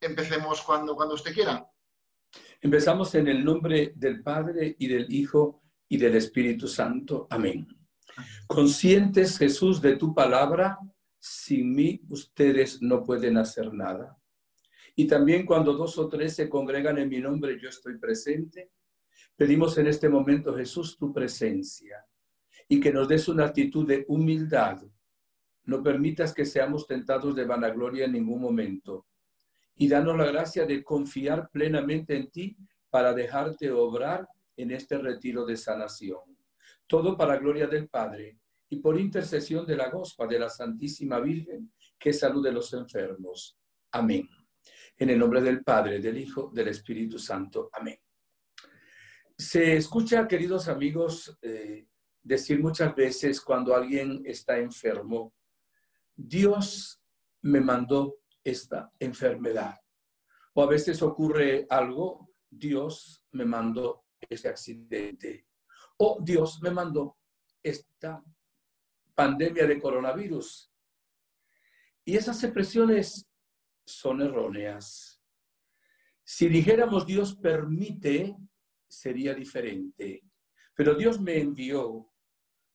empecemos cuando usted quiera. Empezamos en el nombre del Padre y del Hijo y del Espíritu Santo. Amén. Conscientes, Jesús, de tu palabra, sin mí ustedes no pueden hacer nada. Y también cuando 2 o 3 se congregan en mi nombre, yo estoy presente. Pedimos en este momento, Jesús, tu presencia y que nos des una actitud de humildad. No permitas que seamos tentados de vanagloria en ningún momento. Y danos la gracia de confiar plenamente en ti para dejarte obrar en este retiro de sanación. Todo para gloria del Padre y por intercesión de la Gospa de la Santísima Virgen, que salude a los enfermos. Amén. En el nombre del Padre, del Hijo, del Espíritu Santo. Amén. Se escucha, queridos amigos, decir muchas veces cuando alguien está enfermo, Dios me mandó esta enfermedad. O a veces ocurre algo, Dios me mandó este accidente. O Dios me mandó esta pandemia de coronavirus. Y esas expresiones son erróneas. Si dijéramos Dios permite, sería diferente. Pero Dios me envió.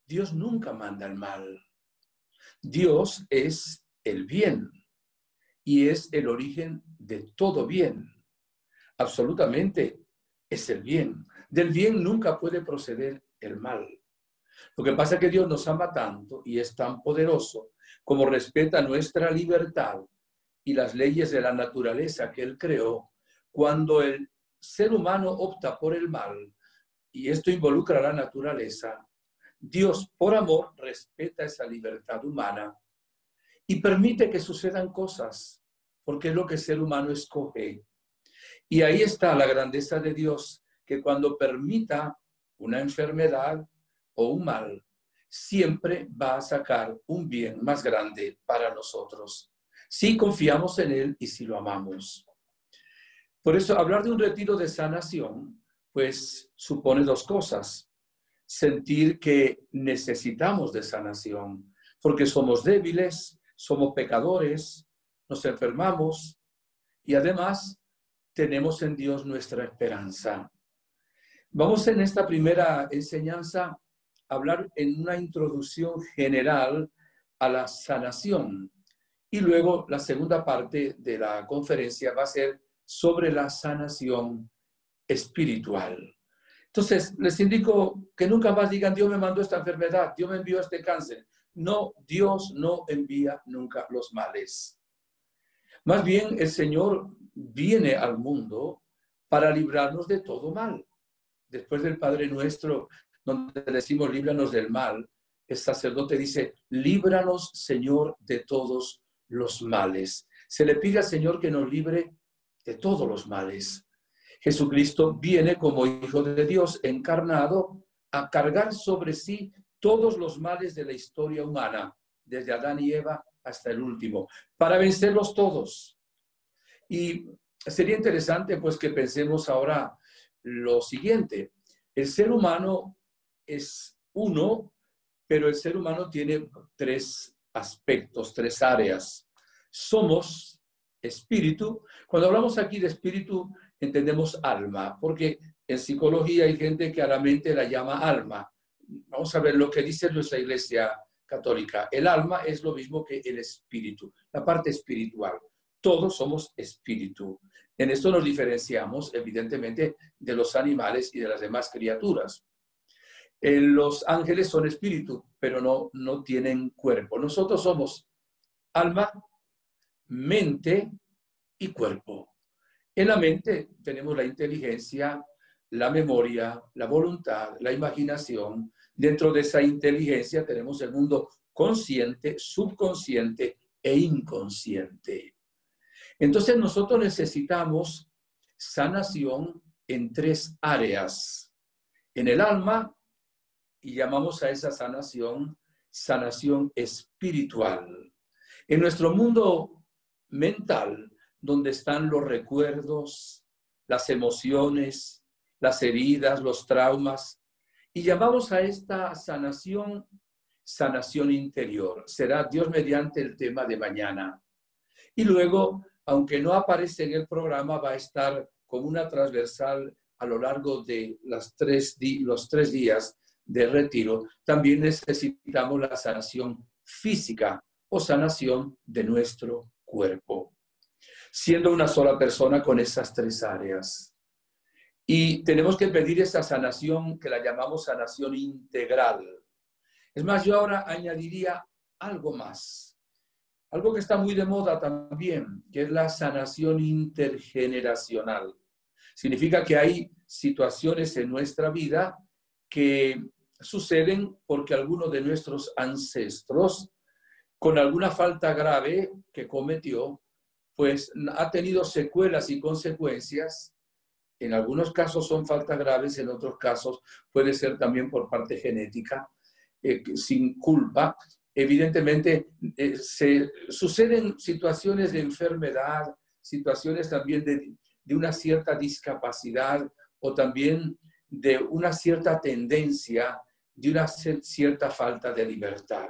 Dios nunca manda el mal. Dios es el bien y es el origen de todo bien. Absolutamente es el bien. Del bien nunca puede proceder el mal. Lo que pasa es que Dios nos ama tanto y es tan poderoso como respeta nuestra libertad y las leyes de la naturaleza que Él creó. Cuando el ser humano opta por el mal, y esto involucra a la naturaleza, Dios, por amor, respeta esa libertad humana y permite que sucedan cosas, porque es lo que el ser humano escoge. Y ahí está la grandeza de Dios, que cuando permita una enfermedad o un mal, siempre va a sacar un bien más grande para nosotros, si confiamos en Él y si lo amamos. Por eso, hablar de un retiro de sanación, pues supone 2 cosas. Sentir que necesitamos de sanación, porque somos débiles, somos pecadores, nos enfermamos y además tenemos en Dios nuestra esperanza. Vamos en esta primera enseñanza a hablar en una introducción general a la sanación y luego la segunda parte de la conferencia va a ser sobre la sanación espiritual. Entonces, les indico que nunca más digan, Dios me mandó esta enfermedad, Dios me envió este cáncer. No, Dios no envía nunca los males. Más bien, el Señor viene al mundo para librarnos de todo mal. Después del Padre Nuestro, donde decimos, líbranos del mal, el sacerdote dice, líbranos, Señor, de todos los males. Se le pide al Señor que nos libre de todos los males. Jesucristo viene como Hijo de Dios encarnado a cargar sobre sí todos los males de la historia humana, desde Adán y Eva hasta el último, para vencerlos todos. Y sería interesante pues que pensemos ahora lo siguiente. El ser humano es uno, pero el ser humano tiene 3 aspectos, 3 áreas. Somos espíritu. Cuando hablamos aquí de espíritu, entendemos alma, porque en psicología hay gente que a la mente la llama alma. Vamos a ver lo que dice nuestra Iglesia Católica. El alma es lo mismo que el espíritu, la parte espiritual. Todos somos espíritu. En esto nos diferenciamos, evidentemente, de los animales y de las demás criaturas. Los ángeles son espíritu, pero no tienen cuerpo. Nosotros somos alma, mente y cuerpo. En la mente tenemos la inteligencia, la memoria, la voluntad, la imaginación. Dentro de esa inteligencia tenemos el mundo consciente, subconsciente e inconsciente. Entonces nosotros necesitamos sanación en 3 áreas. En el alma, y llamamos a esa sanación, sanación espiritual. En nuestro mundo mental, donde están los recuerdos, las emociones, las heridas, los traumas, y llamamos a esta sanación, sanación interior. Será Dios mediante el tema de mañana. Y luego aunque no aparece en el programa, va a estar como una transversal a lo largo de los 3 días de retiro. También necesitamos la sanación física o sanación de nuestro cuerpo, siendo una sola persona con esas 3 áreas. Y tenemos que pedir esa sanación que la llamamos sanación integral. Es más, yo ahora añadiría algo más, algo que está muy de moda también, que es la sanación intergeneracional. Significa que hay situaciones en nuestra vida que suceden porque alguno de nuestros ancestros, con alguna falta grave que cometió, pues ha tenido secuelas y consecuencias. En algunos casos son faltas graves, en otros casos puede ser también por parte genética, sin culpa. Evidentemente, suceden situaciones de enfermedad, situaciones también de una cierta discapacidad o también de una cierta tendencia, de una cierta falta de libertad.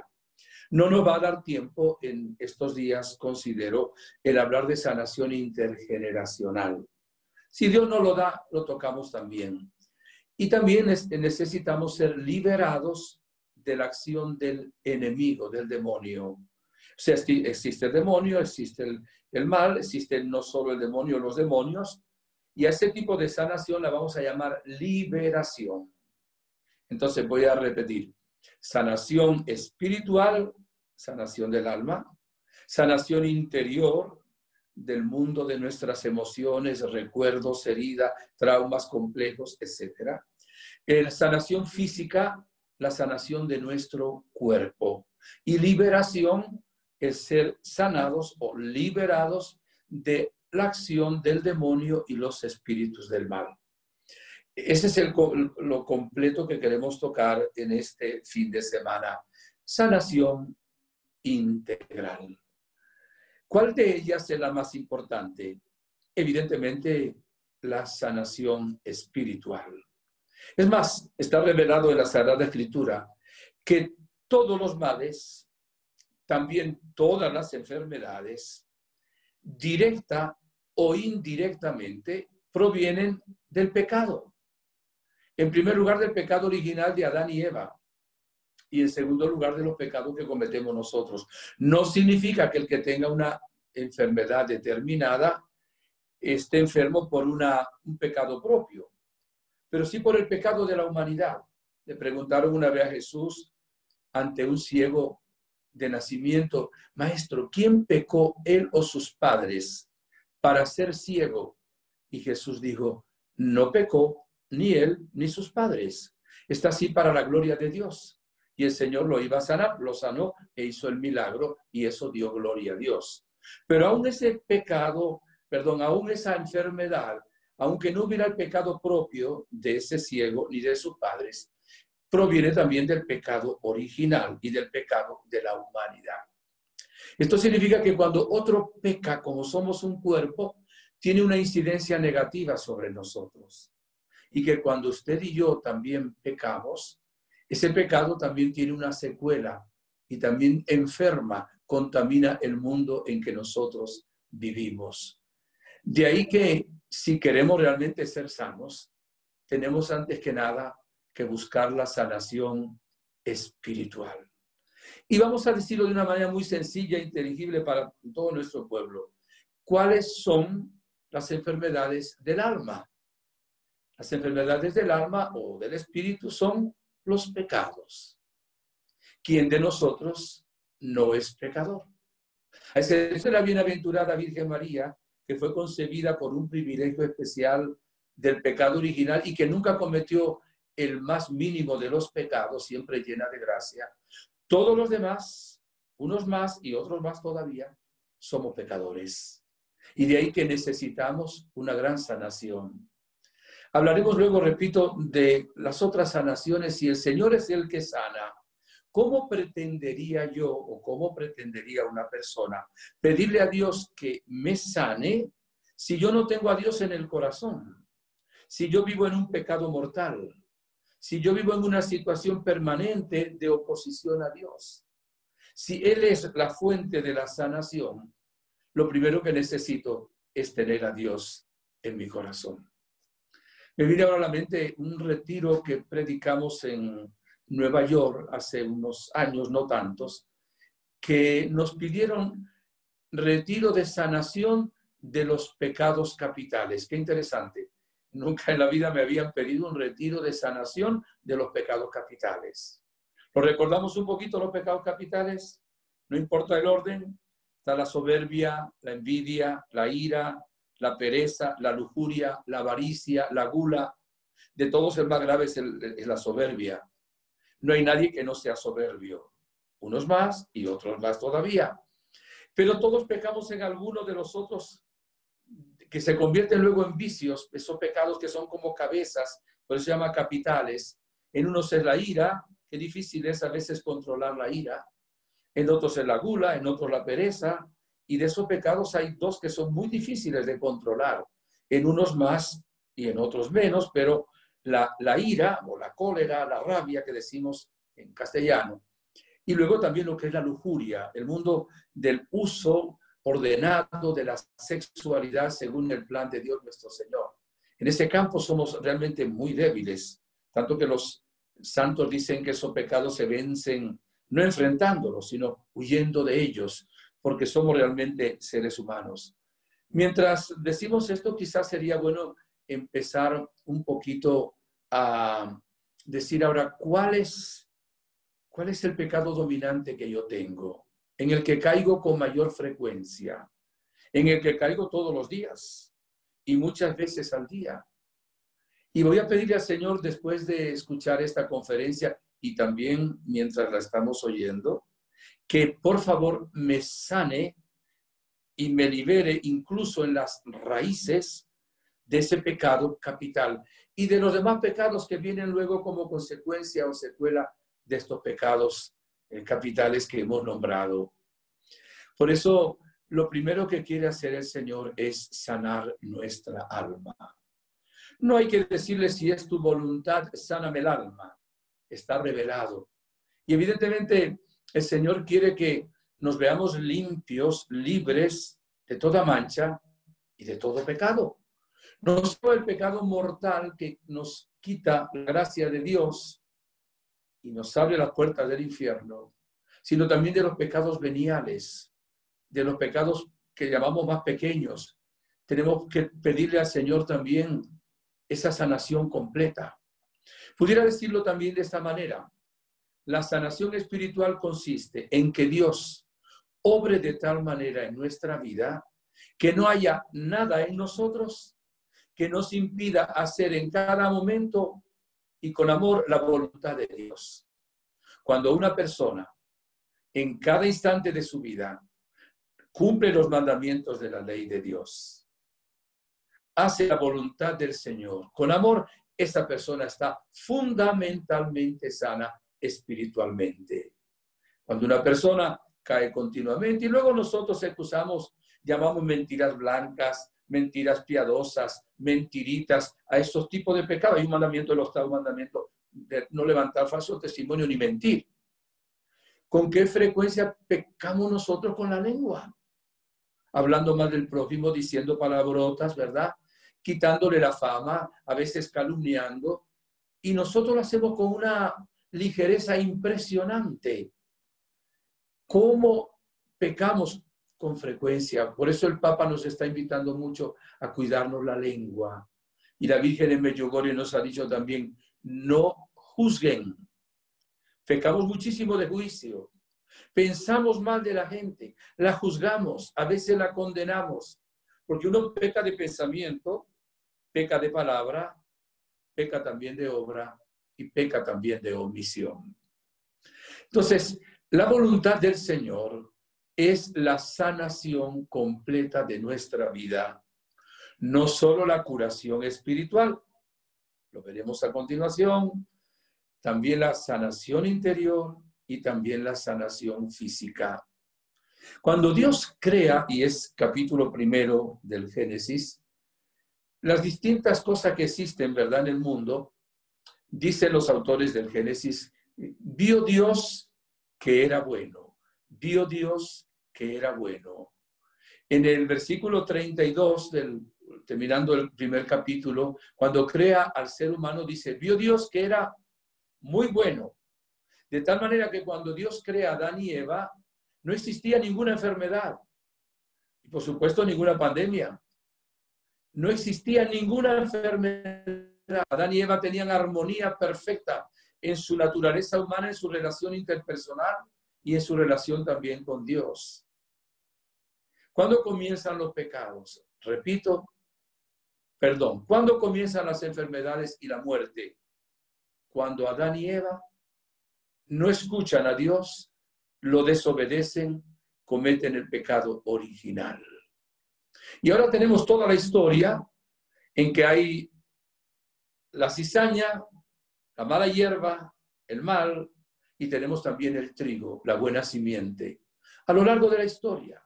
No nos va a dar tiempo en estos días, considero, el hablar de sanación intergeneracional. Si Dios nos lo da, lo tocamos también. Y también necesitamos ser liberados de la acción del enemigo, del demonio. O sea, existe el demonio, existe el mal, existe no solo el demonio, los demonios. Y a ese tipo de sanación la vamos a llamar liberación. Entonces voy a repetir. Sanación espiritual, sanación del alma. Sanación interior, del mundo de nuestras emociones, recuerdos, heridas, traumas complejos, etc. Sanación física, la sanación de nuestro cuerpo. Y liberación es ser sanados o liberados de la acción del demonio y los espíritus del mal. Ese es lo completo que queremos tocar en este fin de semana. Sanación integral. ¿Cuál de ellas es la más importante? Evidentemente, la sanación espiritual. Es más, está revelado en la Sagrada Escritura que todos los males, también todas las enfermedades, directa o indirectamente, provienen del pecado. En primer lugar, del pecado original de Adán y Eva. Y en segundo lugar, de los pecados que cometemos nosotros. No significa que el que tenga una enfermedad determinada esté enfermo por un pecado propio, pero sí por el pecado de la humanidad. Le preguntaron una vez a Jesús ante un ciego de nacimiento: Maestro, ¿quién pecó, él o sus padres, para ser ciego? Y Jesús dijo: no pecó ni él ni sus padres. Está así para la gloria de Dios. Y el Señor lo iba a sanar, lo sanó e hizo el milagro, y eso dio gloria a Dios. Pero aún ese pecado, aún esa enfermedad, aunque no hubiera el pecado propio de ese ciego ni de sus padres, proviene también del pecado original y del pecado de la humanidad. Esto significa que cuando otro peca, como somos un cuerpo, tiene una incidencia negativa sobre nosotros. Y que cuando usted y yo también pecamos, ese pecado también tiene una secuela y también enferma, contamina el mundo en que nosotros vivimos. De ahí que si queremos realmente ser sanos, tenemos antes que nada que buscar la sanación espiritual. Y vamos a decirlo de una manera muy sencilla e inteligible para todo nuestro pueblo. ¿Cuáles son las enfermedades del alma? Las enfermedades del alma o del espíritu son los pecados. ¿Quién de nosotros no es pecador? A excepción de la bienaventurada Virgen María, que fue concebida por un privilegio especial del pecado original y que nunca cometió el más mínimo de los pecados, siempre llena de gracia. Todos los demás, unos más y otros más todavía, somos pecadores. Y de ahí que necesitamos una gran sanación. Hablaremos luego, repito, de las otras sanaciones. Si el Señor es el que sana, ¿cómo pretendería yo o cómo pretendería una persona pedirle a Dios que me sane si yo no tengo a Dios en el corazón? Si yo vivo en un pecado mortal, si yo vivo en una situación permanente de oposición a Dios, si Él es la fuente de la sanación, lo primero que necesito es tener a Dios en mi corazón. Me viene ahora a la mente un retiro que predicamos en Nueva York hace unos años, no tantos, que nos pidieron retiro de sanación de los pecados capitales. Qué interesante. Nunca en la vida me habían pedido un retiro de sanación de los pecados capitales. ¿Lo recordamos un poquito los pecados capitales? No importa el orden. Está la soberbia, la envidia, la ira, la pereza, la lujuria, la avaricia, la gula. De todos el más grave es la soberbia. No hay nadie que no sea soberbio. Unos más y otros más todavía. Pero todos pecamos en alguno de los otros que se convierten luego en vicios, esos pecados que son como cabezas, por eso se llama capitales. En unos es la ira, qué difícil es a veces controlar la ira. En otros es la gula, en otros la pereza. Y de esos pecados hay dos que son muy difíciles de controlar. En unos más y en otros menos, pero la ira o la cólera, la rabia que decimos en castellano. Y luego también lo que es la lujuria, el mundo del uso ordenado de la sexualidad según el plan de Dios nuestro Señor. En ese campo somos realmente muy débiles, tanto que los santos dicen que esos pecados se vencen no enfrentándolos, sino huyendo de ellos, porque somos realmente seres humanos. Mientras decimos esto, quizás sería bueno empezar un poquito a decir ahora, ¿cuál es el pecado dominante que yo tengo? En el que caigo con mayor frecuencia, en el que caigo todos los días y muchas veces al día. Y voy a pedirle al Señor, después de escuchar esta conferencia y también mientras la estamos oyendo, que por favor me sane y me libere incluso en las raíces de ese pecado capital y de los demás pecados que vienen luego como consecuencia o secuela de estos pecados capitales que hemos nombrado. Por eso, lo primero que quiere hacer el Señor es sanar nuestra alma. No hay que decirle, si es tu voluntad, sáname el alma. Está revelado. Y evidentemente el Señor quiere que nos veamos limpios, libres de toda mancha y de todo pecado. No solo el pecado mortal que nos quita la gracia de Dios y nos abre las puertas del infierno, sino también de los pecados veniales, de los pecados que llamamos más pequeños. Tenemos que pedirle al Señor también esa sanación completa. Pudiera decirlo también de esta manera. La sanación espiritual consiste en que Dios obre de tal manera en nuestra vida que no haya nada en nosotros que nos impida hacer en cada momento y con amor la voluntad de Dios. Cuando una persona en cada instante de su vida cumple los mandamientos de la ley de Dios, hace la voluntad del Señor con amor, esa persona está fundamentalmente sana espiritualmente. Cuando una persona cae continuamente y luego nosotros excusamos, llamamos mentiras blancas, mentiras piadosas, mentiritas, a esos tipos de pecados. Hay un mandamiento del octavo mandamiento de no levantar falso testimonio ni mentir. ¿Con qué frecuencia pecamos nosotros con la lengua? Hablando mal del prójimo, diciendo palabrotas, ¿verdad? Quitándole la fama, a veces calumniando. Y nosotros lo hacemos con una ligereza impresionante. ¿Cómo pecamos con frecuencia? Por eso el Papa nos está invitando mucho a cuidarnos la lengua. Y la Virgen en Medjugorje nos ha dicho también, no juzguen. Pecamos muchísimo de juicio. Pensamos mal de la gente, la juzgamos, a veces la condenamos. Porque uno peca de pensamiento, peca de palabra, peca también de obra y peca también de omisión. Entonces, la voluntad del Señor es la sanación completa de nuestra vida. No solo la curación espiritual, lo veremos a continuación, también la sanación interior y también la sanación física. Cuando Dios crea, y es capítulo 1 del Génesis, las distintas cosas que existen, ¿verdad?, en el mundo, dicen los autores del Génesis, vio Dios que era bueno, vio Dios que era bueno. En el versículo 32, terminando el primer capítulo, cuando crea al ser humano, dice, vio Dios que era muy bueno. De tal manera que cuando Dios crea a Adán y Eva, no existía ninguna enfermedad. Y por supuesto, ninguna pandemia. No existía ninguna enfermedad. Adán y Eva tenían armonía perfecta en su naturaleza humana, en su relación interpersonal y en su relación también con Dios. ¿Cuándo comienzan los pecados? Repito, perdón, ¿cuándo comienzan las enfermedades y la muerte? Cuando Adán y Eva no escuchan a Dios, lo desobedecen, cometen el pecado original. Y ahora tenemos toda la historia en que hay la cizaña, la mala hierba, el mal, y tenemos también el trigo, la buena simiente. A lo largo de la historia,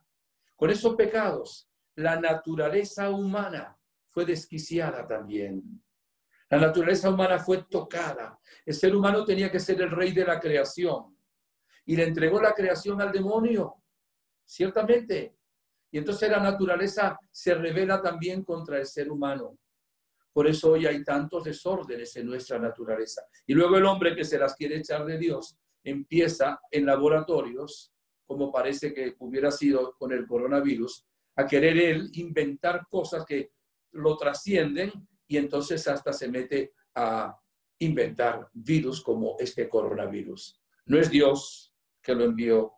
con esos pecados, la naturaleza humana fue desquiciada también. La naturaleza humana fue tocada. El ser humano tenía que ser el rey de la creación. Y le entregó la creación al demonio, ciertamente. Y entonces la naturaleza se rebela también contra el ser humano. Por eso hoy hay tantos desórdenes en nuestra naturaleza. Y luego el hombre que se las quiere echar de Dios empieza en laboratorios, como parece que hubiera sido con el coronavirus, a querer él inventar cosas que lo trascienden y entonces hasta se mete a inventar virus como este coronavirus. No es Dios que lo envió.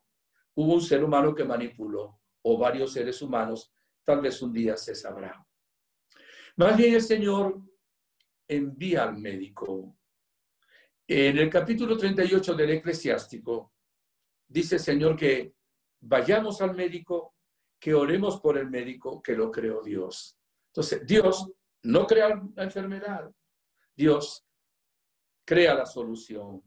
Hubo un ser humano que manipuló, o varios seres humanos, tal vez un día se sabrá. Más bien el Señor envía al médico. En el capítulo 38 del Eclesiástico, dice el Señor que vayamos al médico, que oremos por el médico, que lo creó Dios. Entonces, Dios no crea la enfermedad. Dios crea la solución.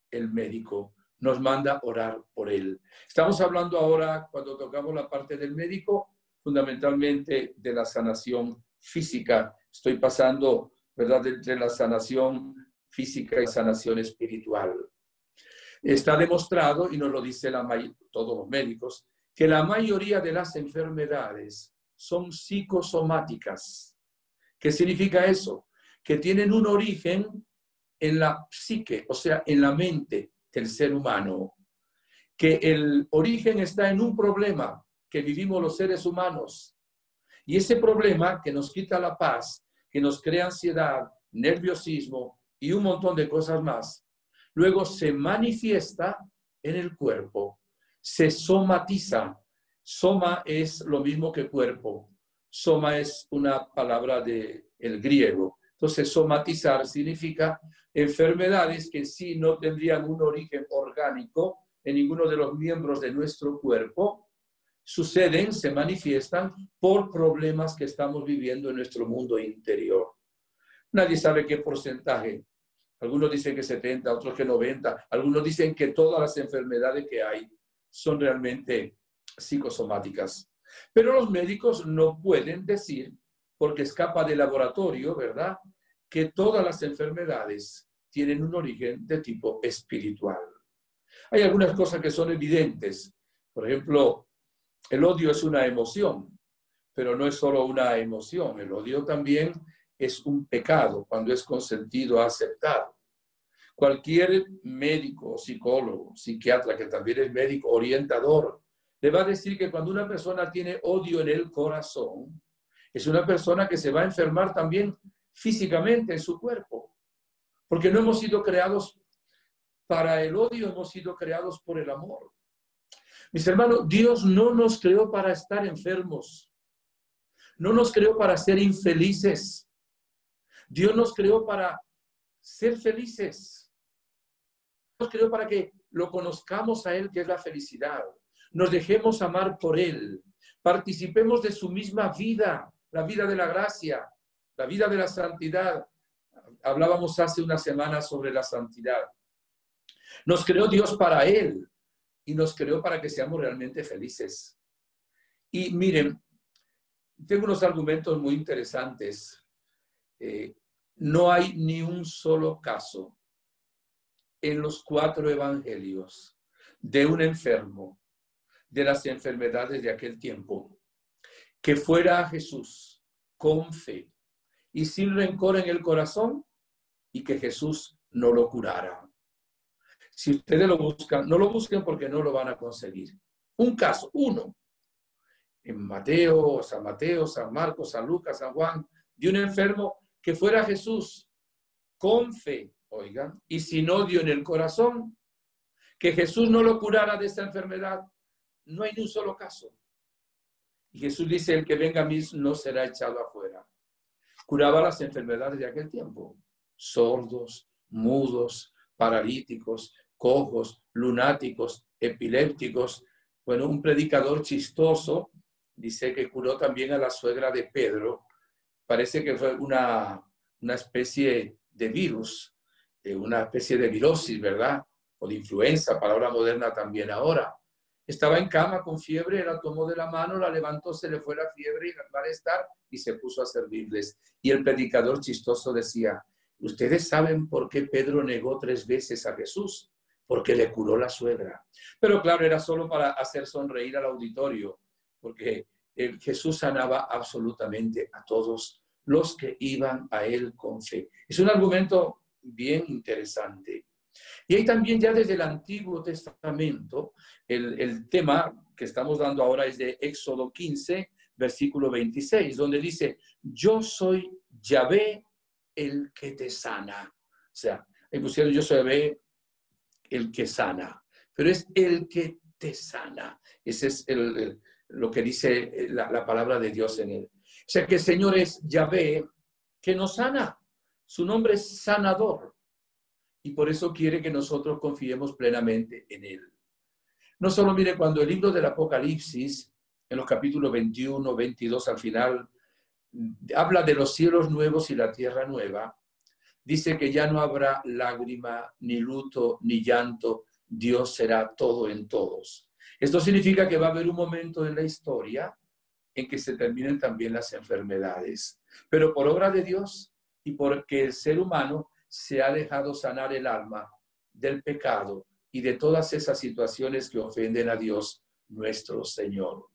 El médico nos manda orar por él. Estamos hablando ahora, cuando tocamos la parte del médico, fundamentalmente de la sanación física. Estoy pasando, ¿verdad?, entre la sanación física y sanación espiritual. Está demostrado, y nos lo dice todos los médicos, que la mayoría de las enfermedades son psicosomáticas. ¿Qué significa eso? Que tienen un origen en la psique, o sea, en la mente del ser humano. Que el origen está en un problema que vivimos los seres humanos. Y ese problema que nos quita la paz, que nos crea ansiedad, nerviosismo y un montón de cosas más, luego se manifiesta en el cuerpo, se somatiza. Soma es lo mismo que cuerpo. Soma es una palabra del griego. Entonces, somatizar significa enfermedades que sí no tendrían un origen orgánico en ninguno de los miembros de nuestro cuerpo, suceden, se manifiestan por problemas que estamos viviendo en nuestro mundo interior. Nadie sabe qué porcentaje. Algunos dicen que 70, otros que 90. Algunos dicen que todas las enfermedades que hay son realmente psicosomáticas. Pero los médicos no pueden decir, porque escapa del laboratorio, ¿verdad?, que todas las enfermedades tienen un origen de tipo espiritual. Hay algunas cosas que son evidentes. Por ejemplo, el odio es una emoción, pero no es solo una emoción. El odio también es un pecado cuando es consentido, aceptado. Cualquier médico, psicólogo, psiquiatra, que también es médico, orientador, le va a decir que cuando una persona tiene odio en el corazón, es una persona que se va a enfermar también físicamente en su cuerpo. Porque no hemos sido creados para el odio, hemos sido creados por el amor. Mis hermanos, Dios no nos creó para estar enfermos. No nos creó para ser infelices. Dios nos creó para ser felices. Nos creó para que lo conozcamos a Él, que es la felicidad. Nos dejemos amar por Él. Participemos de su misma vida, la vida de la gracia, la vida de la santidad. Hablábamos hace una semana sobre la santidad. Nos creó Dios para Él y nos creó para que seamos realmente felices. Y miren, tengo unos argumentos muy interesantes. No hay ni un solo caso en los 4 evangelios de un enfermo, de las enfermedades de aquel tiempo, que fuera a Jesús con fe y sin rencor en el corazón y que Jesús no lo curara. Si ustedes lo buscan, no lo busquen porque no lo van a conseguir. Un caso, uno, en Mateo, San Marcos, San Lucas, San Juan, de un enfermo que fuera a Jesús con fe, oigan, y sin odio en el corazón, que Jesús no lo curara de esta enfermedad. No hay ni un solo caso. Y Jesús dice, el que venga a mí no será echado afuera. Curaba las enfermedades de aquel tiempo. Sordos, mudos, paralíticos, cojos, lunáticos, epilépticos. Bueno, un predicador chistoso dice que curó también a la suegra de Pedro. Parece que fue una especie de virus, una especie de virosis, ¿verdad? O de influenza, palabra moderna también ahora. Estaba en cama con fiebre, la tomó de la mano, la levantó, se le fue la fiebre y el malestar y se puso a servirles. Y el predicador chistoso decía, ¿ustedes saben por qué Pedro negó 3 veces a Jesús? Porque le curó la suegra. Pero claro, era solo para hacer sonreír al auditorio, porque Jesús sanaba absolutamente a todos los que iban a él con fe. Es un argumento bien interesante. Y hay también ya desde el Antiguo Testamento, el tema que estamos dando ahora es de Éxodo 15, versículo 26, donde dice, yo soy Yahvé el que te sana. O sea, ahí pusieron yo soy Yahvé el que sana, pero es el que te sana. Ese es lo que dice la palabra de Dios en él. O sea, que el Señor es Yahvé que nos sana. Su nombre es sanador. Y por eso quiere que nosotros confiemos plenamente en Él. No solo, mire, cuando el libro del Apocalipsis, en los capítulos 21, 22, al final, habla de los cielos nuevos y la tierra nueva, dice que ya no habrá lágrima, ni luto, ni llanto, Dios será todo en todos. Esto significa que va a haber un momento en la historia en que se terminen también las enfermedades. Pero por obra de Dios y porque el ser humano se ha dejado sanar el alma del pecado y de todas esas situaciones que ofenden a Dios nuestro Señor.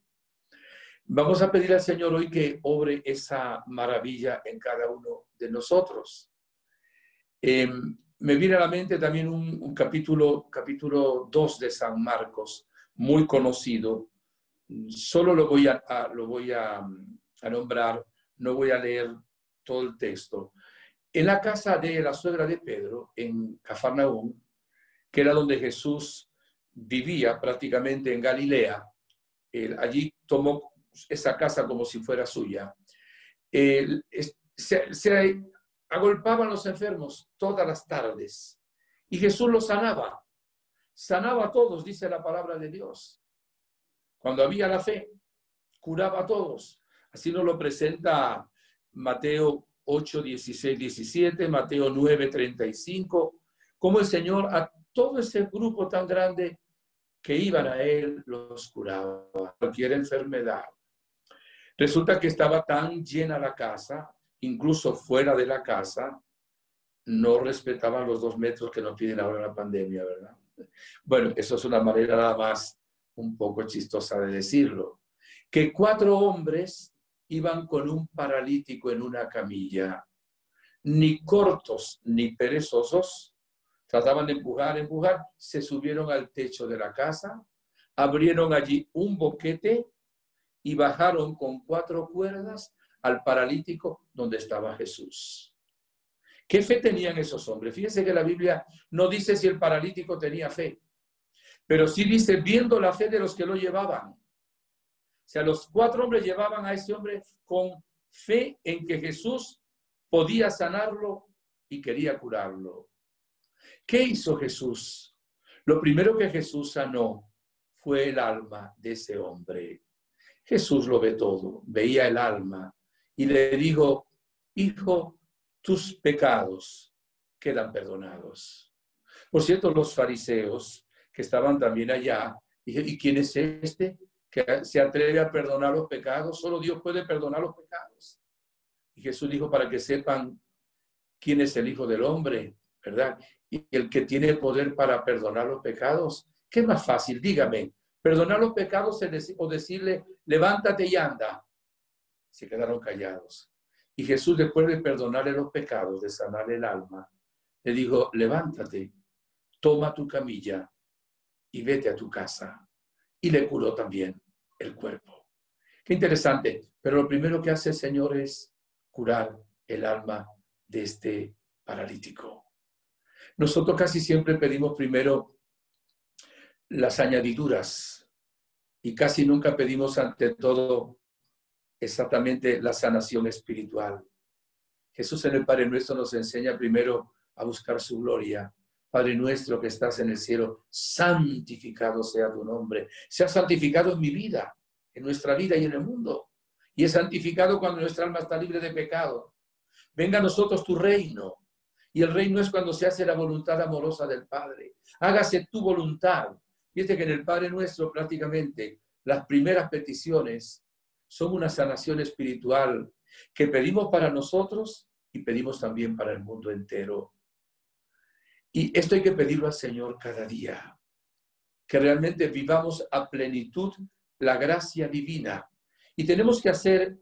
Vamos a pedir al Señor hoy que obre esa maravilla en cada uno de nosotros. Me viene a la mente también un capítulo 2 de San Marcos, muy conocido. Solo lo voy a nombrar, no voy a leer todo el texto. En la casa de la suegra de Pedro, en Cafarnaúm, que era donde Jesús vivía prácticamente en Galilea, allí tomó esa casa como si fuera suya. Se agolpaban los enfermos todas las tardes y Jesús los sanaba. Sanaba a todos, dice la palabra de Dios. Cuando había la fe, curaba a todos. Así nos lo presenta Mateo 8, 16, 17, Mateo 9, 35, como el Señor a todo ese grupo tan grande que iban a Él los curaba, cualquier enfermedad. Resulta que estaba tan llena la casa, incluso fuera de la casa, no respetaban los 2 metros que nos piden ahora en la pandemia, ¿verdad? Bueno, eso es una manera nada más un poco chistosa de decirlo. Que 4 hombres iban con un paralítico en una camilla, ni cortos ni perezosos, trataban de empujar, se subieron al techo de la casa, abrieron allí un boquete y bajaron con 4 cuerdas al paralítico donde estaba Jesús. ¿Qué fe tenían esos hombres? Fíjense que la Biblia no dice si el paralítico tenía fe, pero sí dice viendo la fe de los que lo llevaban. O sea, los 4 hombres llevaban a ese hombre con fe en que Jesús podía sanarlo y quería curarlo. ¿Qué hizo Jesús? Lo primero que Jesús sanó fue el alma de ese hombre. Jesús lo ve todo, veía el alma y le dijo, hijo, tus pecados quedan perdonados. Por cierto, los fariseos que estaban también allá, dijeron, ¿y quién es este que se atreve a perdonar los pecados? Solo Dios puede perdonar los pecados. Y Jesús dijo, para que sepan quién es el Hijo del Hombre, ¿verdad? Y el que tiene poder para perdonar los pecados. ¿Qué es más fácil? Dígame, perdonar los pecados o decirle, levántate y anda. se quedaron callados. Y Jesús, después de perdonarle los pecados, de sanarle el alma, le dijo, levántate, toma tu camilla y vete a tu casa. Y le curó también el cuerpo. Qué interesante. Pero lo primero que hace el Señor es curar el alma de este paralítico. Nosotros casi siempre pedimos primero las añadiduras y casi nunca pedimos ante todo exactamente la sanación espiritual. Jesús en el Padre Nuestro nos enseña primero a buscar su gloria. Padre nuestro que estás en el cielo, santificado sea tu nombre. Sea santificado en mi vida, en nuestra vida y en el mundo. Y es santificado cuando nuestra alma está libre de pecado. Venga a nosotros tu reino. Y el reino es cuando se hace la voluntad amorosa del Padre. Hágase tu voluntad. Fíjate que en el Padre Nuestro prácticamente las primeras peticiones son una sanación espiritual que pedimos para nosotros y pedimos también para el mundo entero. Y esto hay que pedirlo al Señor cada día, que realmente vivamos a plenitud la gracia divina. Y tenemos que hacer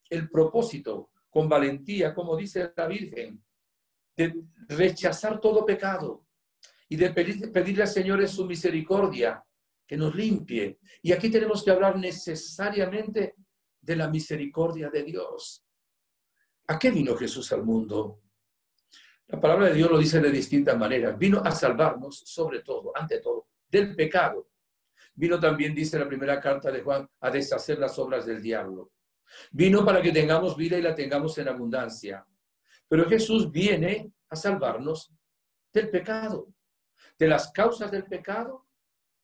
el propósito con valentía, como dice la Virgen, de rechazar todo pecado y de pedirle al Señor en su misericordia que nos limpie. Y aquí tenemos que hablar necesariamente de la misericordia de Dios. ¿A qué vino Jesús al mundo? La palabra de Dios lo dice de distintas maneras. Vino a salvarnos, sobre todo, ante todo, del pecado. Vino también, dice la primera carta de Juan, a deshacer las obras del diablo. Vino para que tengamos vida y la tengamos en abundancia. Pero Jesús viene a salvarnos del pecado, de las causas del pecado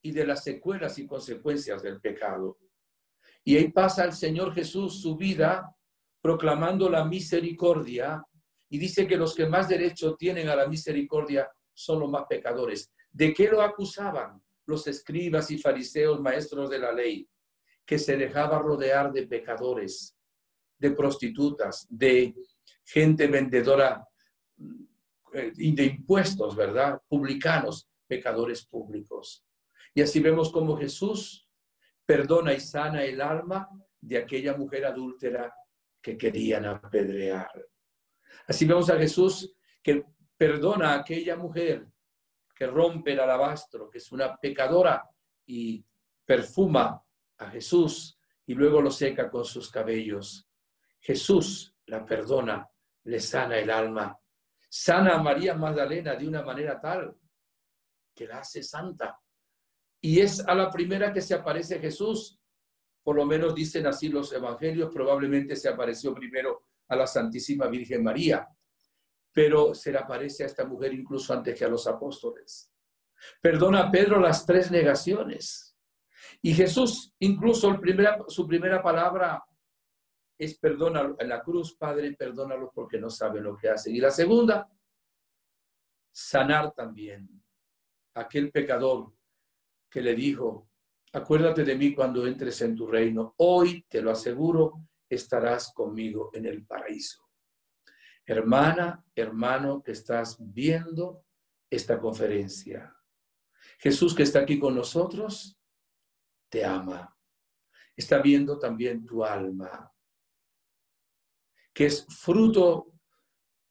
y de las secuelas y consecuencias del pecado. Y ahí pasa el Señor Jesús su vida proclamando la misericordia. Y dice que los que más derecho tienen a la misericordia son los más pecadores. ¿De qué lo acusaban los escribas y fariseos, maestros de la ley? Que se dejaba rodear de pecadores, de prostitutas, de gente vendedora y de impuestos, ¿verdad? Publicanos, pecadores públicos. Y así vemos cómo Jesús perdona y sana el alma de aquella mujer adúltera que querían apedrear. Así vemos a Jesús que perdona a aquella mujer que rompe el alabastro, que es una pecadora, y perfuma a Jesús y luego lo seca con sus cabellos. Jesús la perdona, le sana el alma. Sana a María Magdalena de una manera tal que la hace santa. Y es a la primera que se aparece Jesús. Por lo menos dicen así los evangelios, probablemente se apareció primero a la Santísima Virgen María, pero se le aparece a esta mujer incluso antes que a los apóstoles. Perdona a Pedro las 3 negaciones. Y Jesús, incluso su primera palabra es perdona en la cruz, Padre, perdónalos porque no saben lo que hacen. Y la segunda, sanar también a aquel pecador que le dijo, acuérdate de mí cuando entres en tu reino. Hoy, te lo aseguro, estarás conmigo en el paraíso. Hermana, hermano, que estás viendo esta conferencia. Jesús que está aquí con nosotros, te ama. Está viendo también tu alma, que es fruto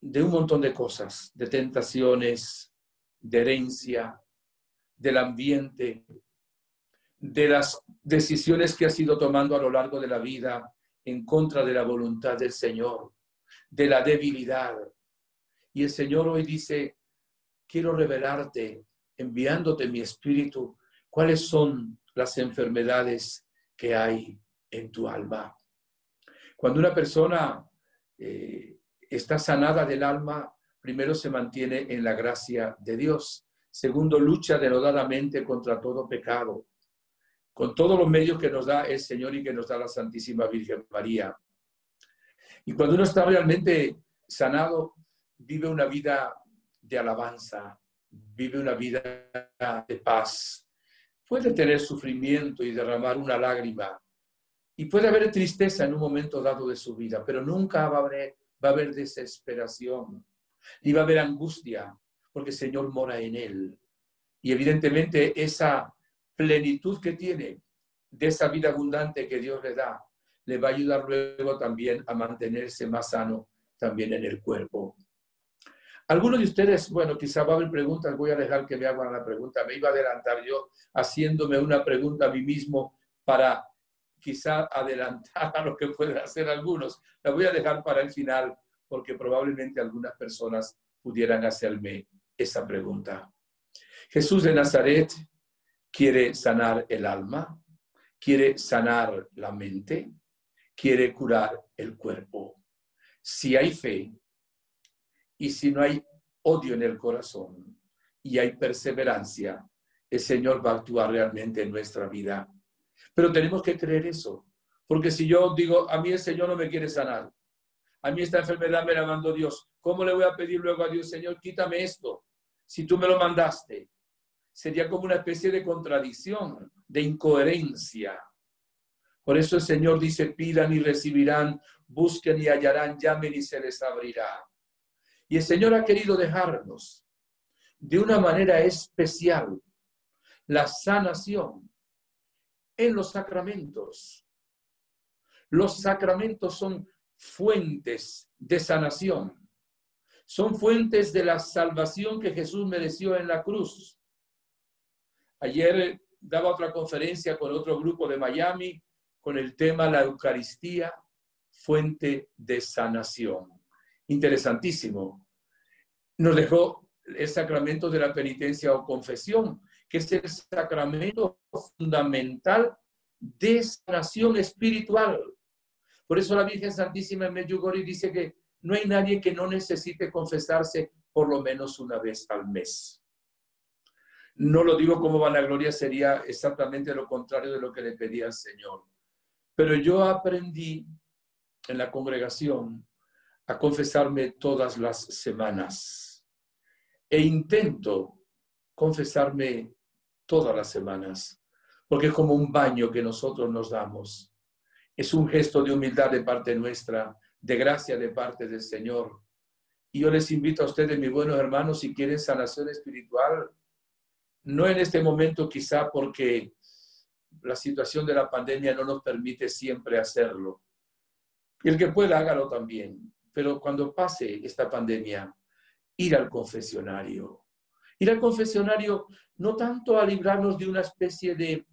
de un montón de cosas, de tentaciones, de herencia, del ambiente, de las decisiones que has ido tomando a lo largo de la vida en contra de la voluntad del Señor, de la debilidad. Y el Señor hoy dice, quiero revelarte, enviándote mi espíritu, cuáles son las enfermedades que hay en tu alma. Cuando una persona está sanada del alma, primero se mantiene en la gracia de Dios. Segundo, lucha denodadamente contra todo pecado, con todos los medios que nos da el Señor y que nos da la Santísima Virgen María. Y cuando uno está realmente sanado, vive una vida de alabanza, vive una vida de paz. Puede tener sufrimiento y derramar una lágrima. Y puede haber tristeza en un momento dado de su vida, pero nunca va a haber desesperación, ni va a haber angustia, porque el Señor mora en él. Y evidentemente esa plenitud que tiene de esa vida abundante que Dios le da, le va a ayudar luego también a mantenerse más sano también en el cuerpo. Algunos de ustedes, bueno, quizá va a haber preguntas, voy a dejar que me hagan la pregunta. Me iba a adelantar yo haciéndome una pregunta a mí mismo para quizá adelantar a lo que pueden hacer algunos. La voy a dejar para el final porque probablemente algunas personas pudieran hacerme esa pregunta. Jesús de Nazaret quiere sanar el alma, quiere sanar la mente, quiere curar el cuerpo. Si hay fe y si no hay odio en el corazón y hay perseverancia, el Señor va a actuar realmente en nuestra vida. Pero tenemos que creer eso, porque si yo digo, a mí el Señor no me quiere sanar, a mí esta enfermedad me la mandó Dios, ¿cómo le voy a pedir luego a Dios, Señor, quítame esto, si tú me lo mandaste? Sería como una especie de contradicción, de incoherencia. Por eso el Señor dice, pidan y recibirán, busquen y hallarán, llamen y se les abrirá. Y el Señor ha querido dejarnos de una manera especial la sanación en los sacramentos. Los sacramentos son fuentes de sanación. Son fuentes de la salvación que Jesús mereció en la cruz. Ayer daba otra conferencia con otro grupo de Miami con el tema la Eucaristía, fuente de sanación. Interesantísimo. Nos dejó el sacramento de la penitencia o confesión, que es el sacramento fundamental de sanación espiritual. Por eso la Virgen Santísima en Medjugorje dice que no hay nadie que no necesite confesarse por lo menos una vez al mes. No lo digo como vanagloria, sería exactamente lo contrario de lo que le pedía al Señor. Pero yo aprendí en la congregación a confesarme todas las semanas. E intento confesarme todas las semanas, porque es como un baño que nosotros nos damos. Es un gesto de humildad de parte nuestra, de gracia de parte del Señor. Y yo les invito a ustedes, mis buenos hermanos, si quieren sanación espiritual, no en este momento quizá porque la situación de la pandemia no nos permite siempre hacerlo. Y el que pueda, hágalo también. Pero cuando pase esta pandemia, ir al confesionario. Ir al confesionario no tanto a librarnos de una especie de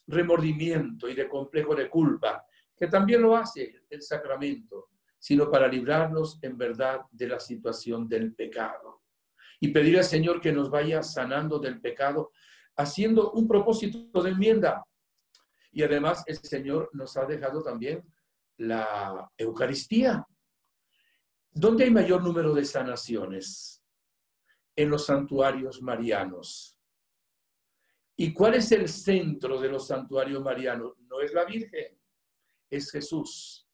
remordimiento y de complejo de culpa, que también lo hace el sacramento, sino para librarnos en verdad de la situación del pecado. Y pedir al Señor que nos vaya sanando del pecado, haciendo un propósito de enmienda. Y además el Señor nos ha dejado también la Eucaristía. ¿Dónde hay mayor número de sanaciones? En los santuarios marianos. ¿Y cuál es el centro de los santuarios marianos? No es la Virgen, es Jesús.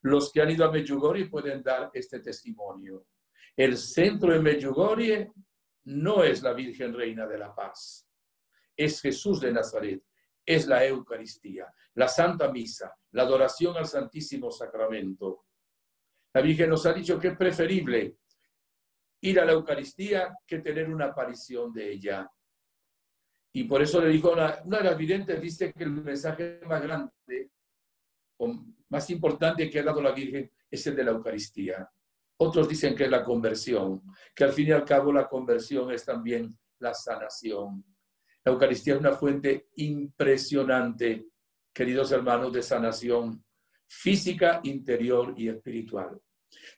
Los que han ido a Medjugorje pueden dar este testimonio. El centro de Medjugorje no es la Virgen Reina de la Paz, es Jesús de Nazaret, es la Eucaristía, la Santa Misa, la adoración al Santísimo Sacramento. La Virgen nos ha dicho que es preferible ir a la Eucaristía que tener una aparición de ella. Y por eso le dijo, una de las videntes dice que el mensaje más grande o más importante que ha dado la Virgen es el de la Eucaristía. Otros dicen que es la conversión, que al fin y al cabo la conversión es también la sanación. La Eucaristía es una fuente impresionante, queridos hermanos, de sanación física, interior y espiritual.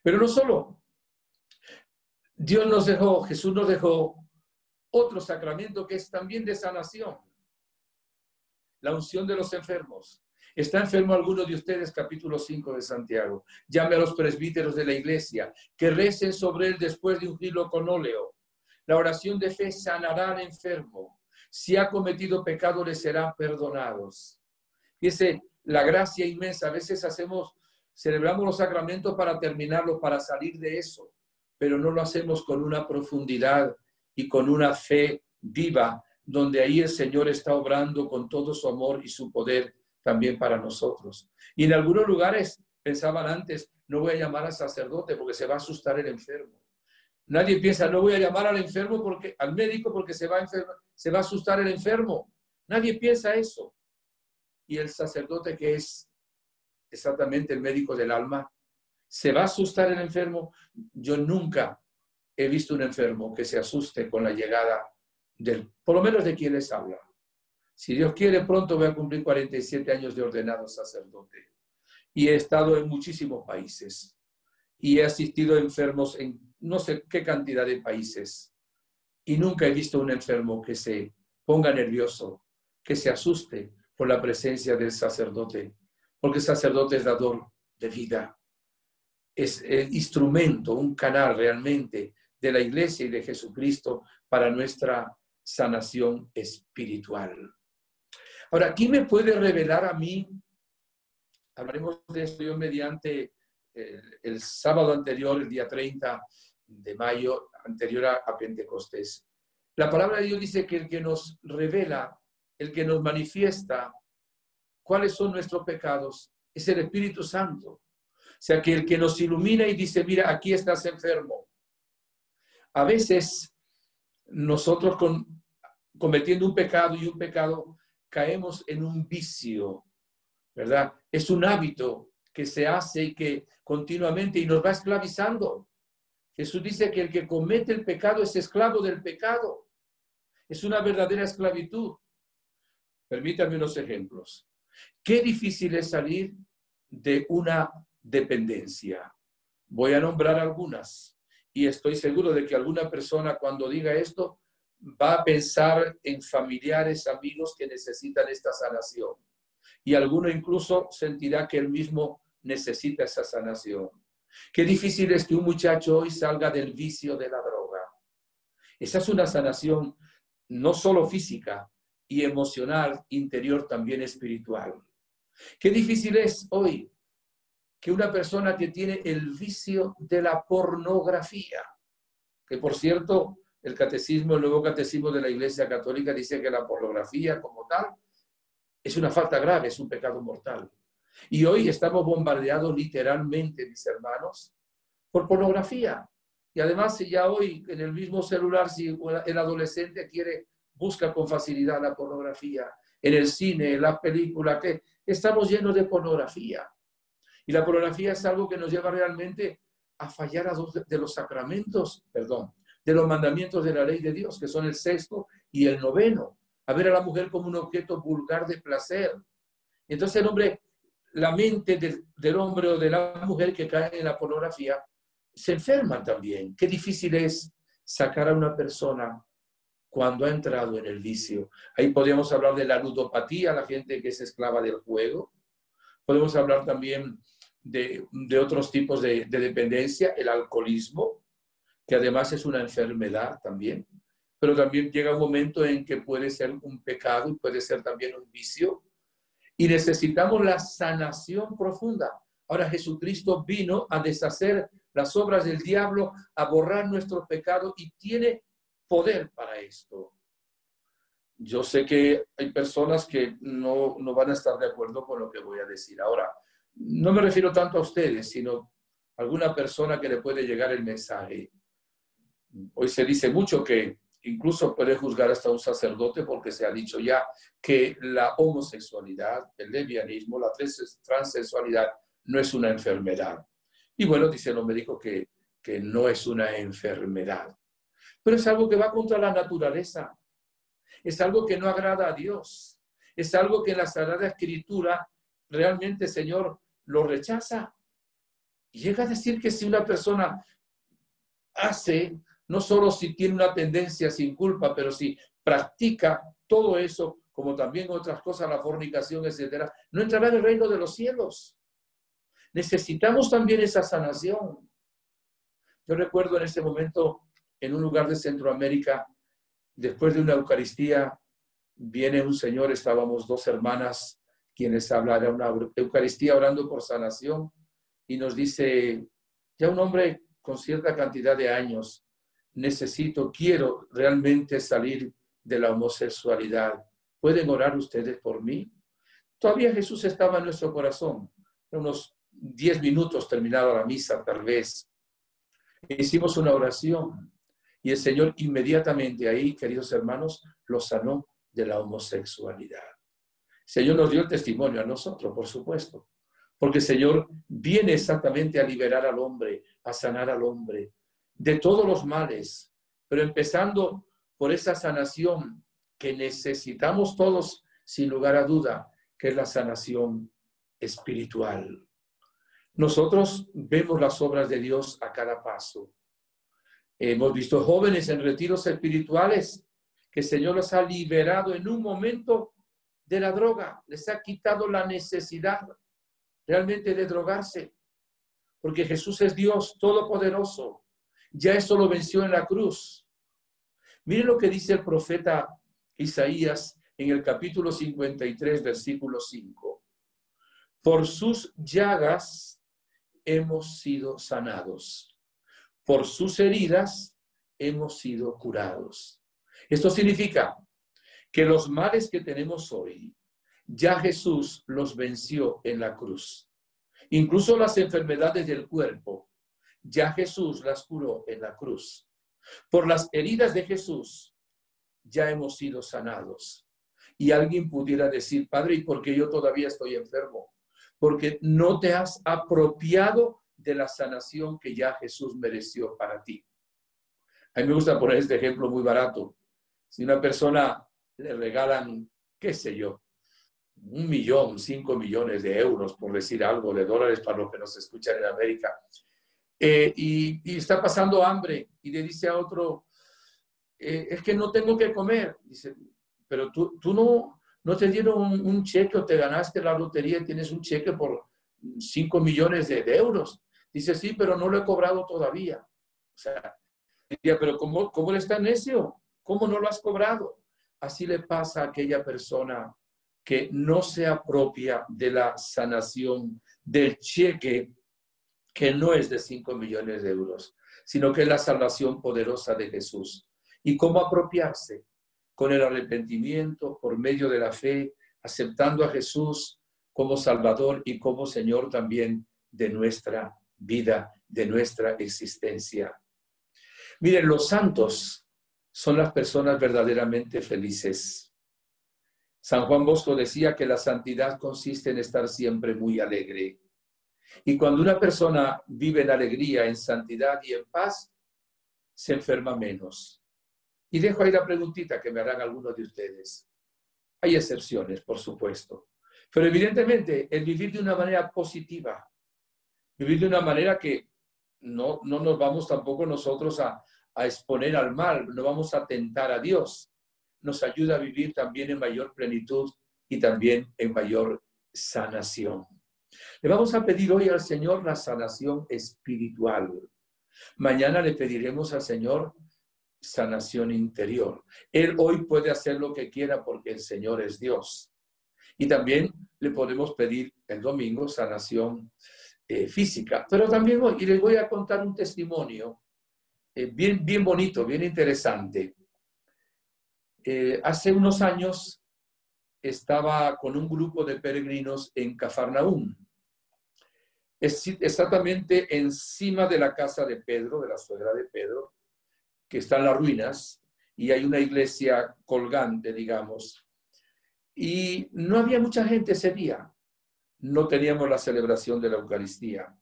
Pero no solo. Dios nos dejó, Jesús nos dejó otro sacramento que es también de sanación. La unción de los enfermos. ¿Está enfermo alguno de ustedes? Capítulo 5 de Santiago. Llame a los presbíteros de la iglesia, que recen sobre él después de ungirlo con óleo. La oración de fe sanará al enfermo. Si ha cometido pecado, le serán perdonados. Fíjese, la gracia inmensa. A veces celebramos los sacramentos para terminarlos, para salir de eso, pero no lo hacemos con una profundidad y con una fe viva, donde ahí el Señor está obrando con todo su amor y su poder también para nosotros. Y en algunos lugares pensaban antes, no voy a llamar al sacerdote porque se va a asustar el enfermo. Nadie piensa, no voy a llamar al enfermo al médico porque se va a asustar el enfermo. Nadie piensa eso. Y el sacerdote, que es exactamente el médico del alma? ¿Se va a asustar el enfermo? Yo nunca he visto un enfermo que se asuste con la llegada por lo menos de quien les habla. Si Dios quiere, pronto voy a cumplir 47 años de ordenado sacerdote. Y he estado en muchísimos países. Y he asistido a enfermos en no sé qué cantidad de países. Y nunca he visto un enfermo que se ponga nervioso, que se asuste por la presencia del sacerdote. Porque el sacerdote es dador de vida. Es el instrumento, un canal realmente de la Iglesia y de Jesucristo para nuestra sanación espiritual. Ahora, ¿quién me puede revelar a mí? Hablaremos de esto yo mediante el sábado anterior, el día 30 de mayo, anterior a Pentecostés. La palabra de Dios dice que el que nos revela, el que nos manifiesta cuáles son nuestros pecados, es el Espíritu Santo. O sea, que el que nos ilumina y dice, mira, aquí estás enfermo. A veces nosotros cometiendo un pecado y un pecado caemos en un vicio, ¿verdad? Es un hábito que se hace y que continuamente y nos va esclavizando. Jesús dice que el que comete el pecado es esclavo del pecado. Es una verdadera esclavitud. Permítanme unos ejemplos. Qué difícil es salir de una dependencia. Voy a nombrar algunas y estoy seguro de que alguna persona cuando diga esto va a pensar en familiares, amigos que necesitan esta sanación. Y alguno incluso sentirá que él mismo necesita esa sanación. Qué difícil es que un muchacho hoy salga del vicio de la droga. Esa es una sanación no solo física y emocional, interior, también espiritual. Qué difícil es hoy que una persona que tiene el vicio de la pornografía, que por cierto, el catecismo, el nuevo catecismo de la Iglesia Católica dice que la pornografía como tal es una falta grave, es un pecado mortal. Y hoy estamos bombardeados literalmente, mis hermanos, por pornografía. Y además, si ya hoy en el mismo celular, si el adolescente busca con facilidad la pornografía, en el cine, en la película, que estamos llenos de pornografía. Y la pornografía es algo que nos lleva realmente a fallar a dos de los sacramentos, de los mandamientos de la ley de Dios, que son el 6º y el 9º. A ver a la mujer como un objeto vulgar de placer. Entonces el hombre, la mente del hombre o de la mujer que cae en la pornografía, se enferman también. Qué difícil es sacar a una persona cuando ha entrado en el vicio. Ahí podríamos hablar de la ludopatía, la gente que es esclava del juego. Podemos hablar también de otros tipos de dependencia, el alcoholismo, que además es una enfermedad también. Pero también llega un momento en que puede ser un pecado y puede ser también un vicio. Y necesitamos la sanación profunda. Ahora Jesucristo vino a deshacer las obras del diablo, a borrar nuestros pecados y tiene poder para esto. Yo sé que hay personas que no van a estar de acuerdo con lo que voy a decir. Ahora, no me refiero tanto a ustedes, sino a alguna persona que le puede llegar el mensaje. Hoy se dice mucho que incluso puede juzgar hasta un sacerdote porque se ha dicho ya que la homosexualidad, el lesbianismo, la transexualidad no es una enfermedad. Y bueno, dicen los médicos que no es una enfermedad. Pero es algo que va contra la naturaleza. Es algo que no agrada a Dios. Es algo que en la Sagrada Escritura realmente, Señor, lo rechaza. Y llega a decir que si una persona hace, no solo si tiene una tendencia sin culpa, pero si practica todo eso, como también otras cosas, la fornicación, etcétera, no entrará en el reino de los cielos. Necesitamos también esa sanación. Yo recuerdo en ese momento, en un lugar de Centroamérica, después de una Eucaristía, viene un señor, estábamos 2 hermanas, quienes hablaron, una Eucaristía orando por sanación, y nos dice, ya un hombre con cierta cantidad de años, quiero realmente salir de la homosexualidad. ¿Pueden orar ustedes por mí? Todavía Jesús estaba en nuestro corazón. Unos 10 minutos terminada la misa, tal vez. Hicimos una oración y el Señor inmediatamente ahí, queridos hermanos, lo sanó de la homosexualidad. El Señor nos dio el testimonio a nosotros, por supuesto, porque el Señor viene exactamente a liberar al hombre, a sanar al hombre de todos los males, pero empezando por esa sanación que necesitamos todos, sin lugar a duda, que es la sanación espiritual. Nosotros vemos las obras de Dios a cada paso. Hemos visto jóvenes en retiros espirituales que el Señor los ha liberado en un momento de la droga, les ha quitado la necesidad realmente de drogarse, porque Jesús es Dios todopoderoso. Ya eso lo venció en la cruz. Miren lo que dice el profeta Isaías en el capítulo 53, versículo 5. Por sus llagas hemos sido sanados. Por sus heridas hemos sido curados. Esto significa que los males que tenemos hoy, ya Jesús los venció en la cruz. Incluso las enfermedades del cuerpo, ya Jesús las curó en la cruz. Por las heridas de Jesús, ya hemos sido sanados. Y alguien pudiera decir, Padre, ¿y por qué yo todavía estoy enfermo? Porque no te has apropiado de la sanación que ya Jesús mereció para ti. A mí me gusta poner este ejemplo muy barato. Si una persona le regalan, qué sé yo, 1 millón, 5 millones de euros, por decir algo, de dólares para los que nos escuchan en América, y está pasando hambre, y le dice a otro, es que no tengo que comer. Dice, pero tú no te dieron un cheque o te ganaste la lotería y tienes un cheque por 5 millones de euros. Dice, sí, pero no lo he cobrado todavía. O sea, diría, pero ¿cómo eres tan necio? ¿Cómo no lo has cobrado? Así le pasa a aquella persona que no se apropia de la sanación del cheque que no es de 5 millones de euros, sino que es la salvación poderosa de Jesús. ¿Y cómo apropiarse? Con el arrepentimiento, por medio de la fe, aceptando a Jesús como Salvador y como Señor también de nuestra vida, de nuestra existencia. Miren, los santos son las personas verdaderamente felices. San Juan Bosco decía que la santidad consiste en estar siempre muy alegre. Y cuando una persona vive en alegría, en santidad y en paz, se enferma menos. Y dejo ahí la preguntita que me harán algunos de ustedes. Hay excepciones, por supuesto. Pero evidentemente, el vivir de una manera positiva, vivir de una manera que no nos vamos tampoco nosotros a exponer al mal, no vamos a tentar a Dios, nos ayuda a vivir también en mayor plenitud y también en mayor sanación. Le vamos a pedir hoy al Señor la sanación espiritual. Mañana le pediremos al Señor sanación interior. Él hoy puede hacer lo que quiera porque el Señor es Dios. Y también le podemos pedir el domingo sanación física. Pero también hoy, y les voy a contar un testimonio bien bonito, bien interesante. Hace unos años estaba con un grupo de peregrinos en Cafarnaúm, exactamente encima de la casa de Pedro, de la suegra de Pedro, que está en las ruinas, y hay una iglesia colgante, digamos. Y no había mucha gente ese día. No teníamos la celebración de la Eucaristía.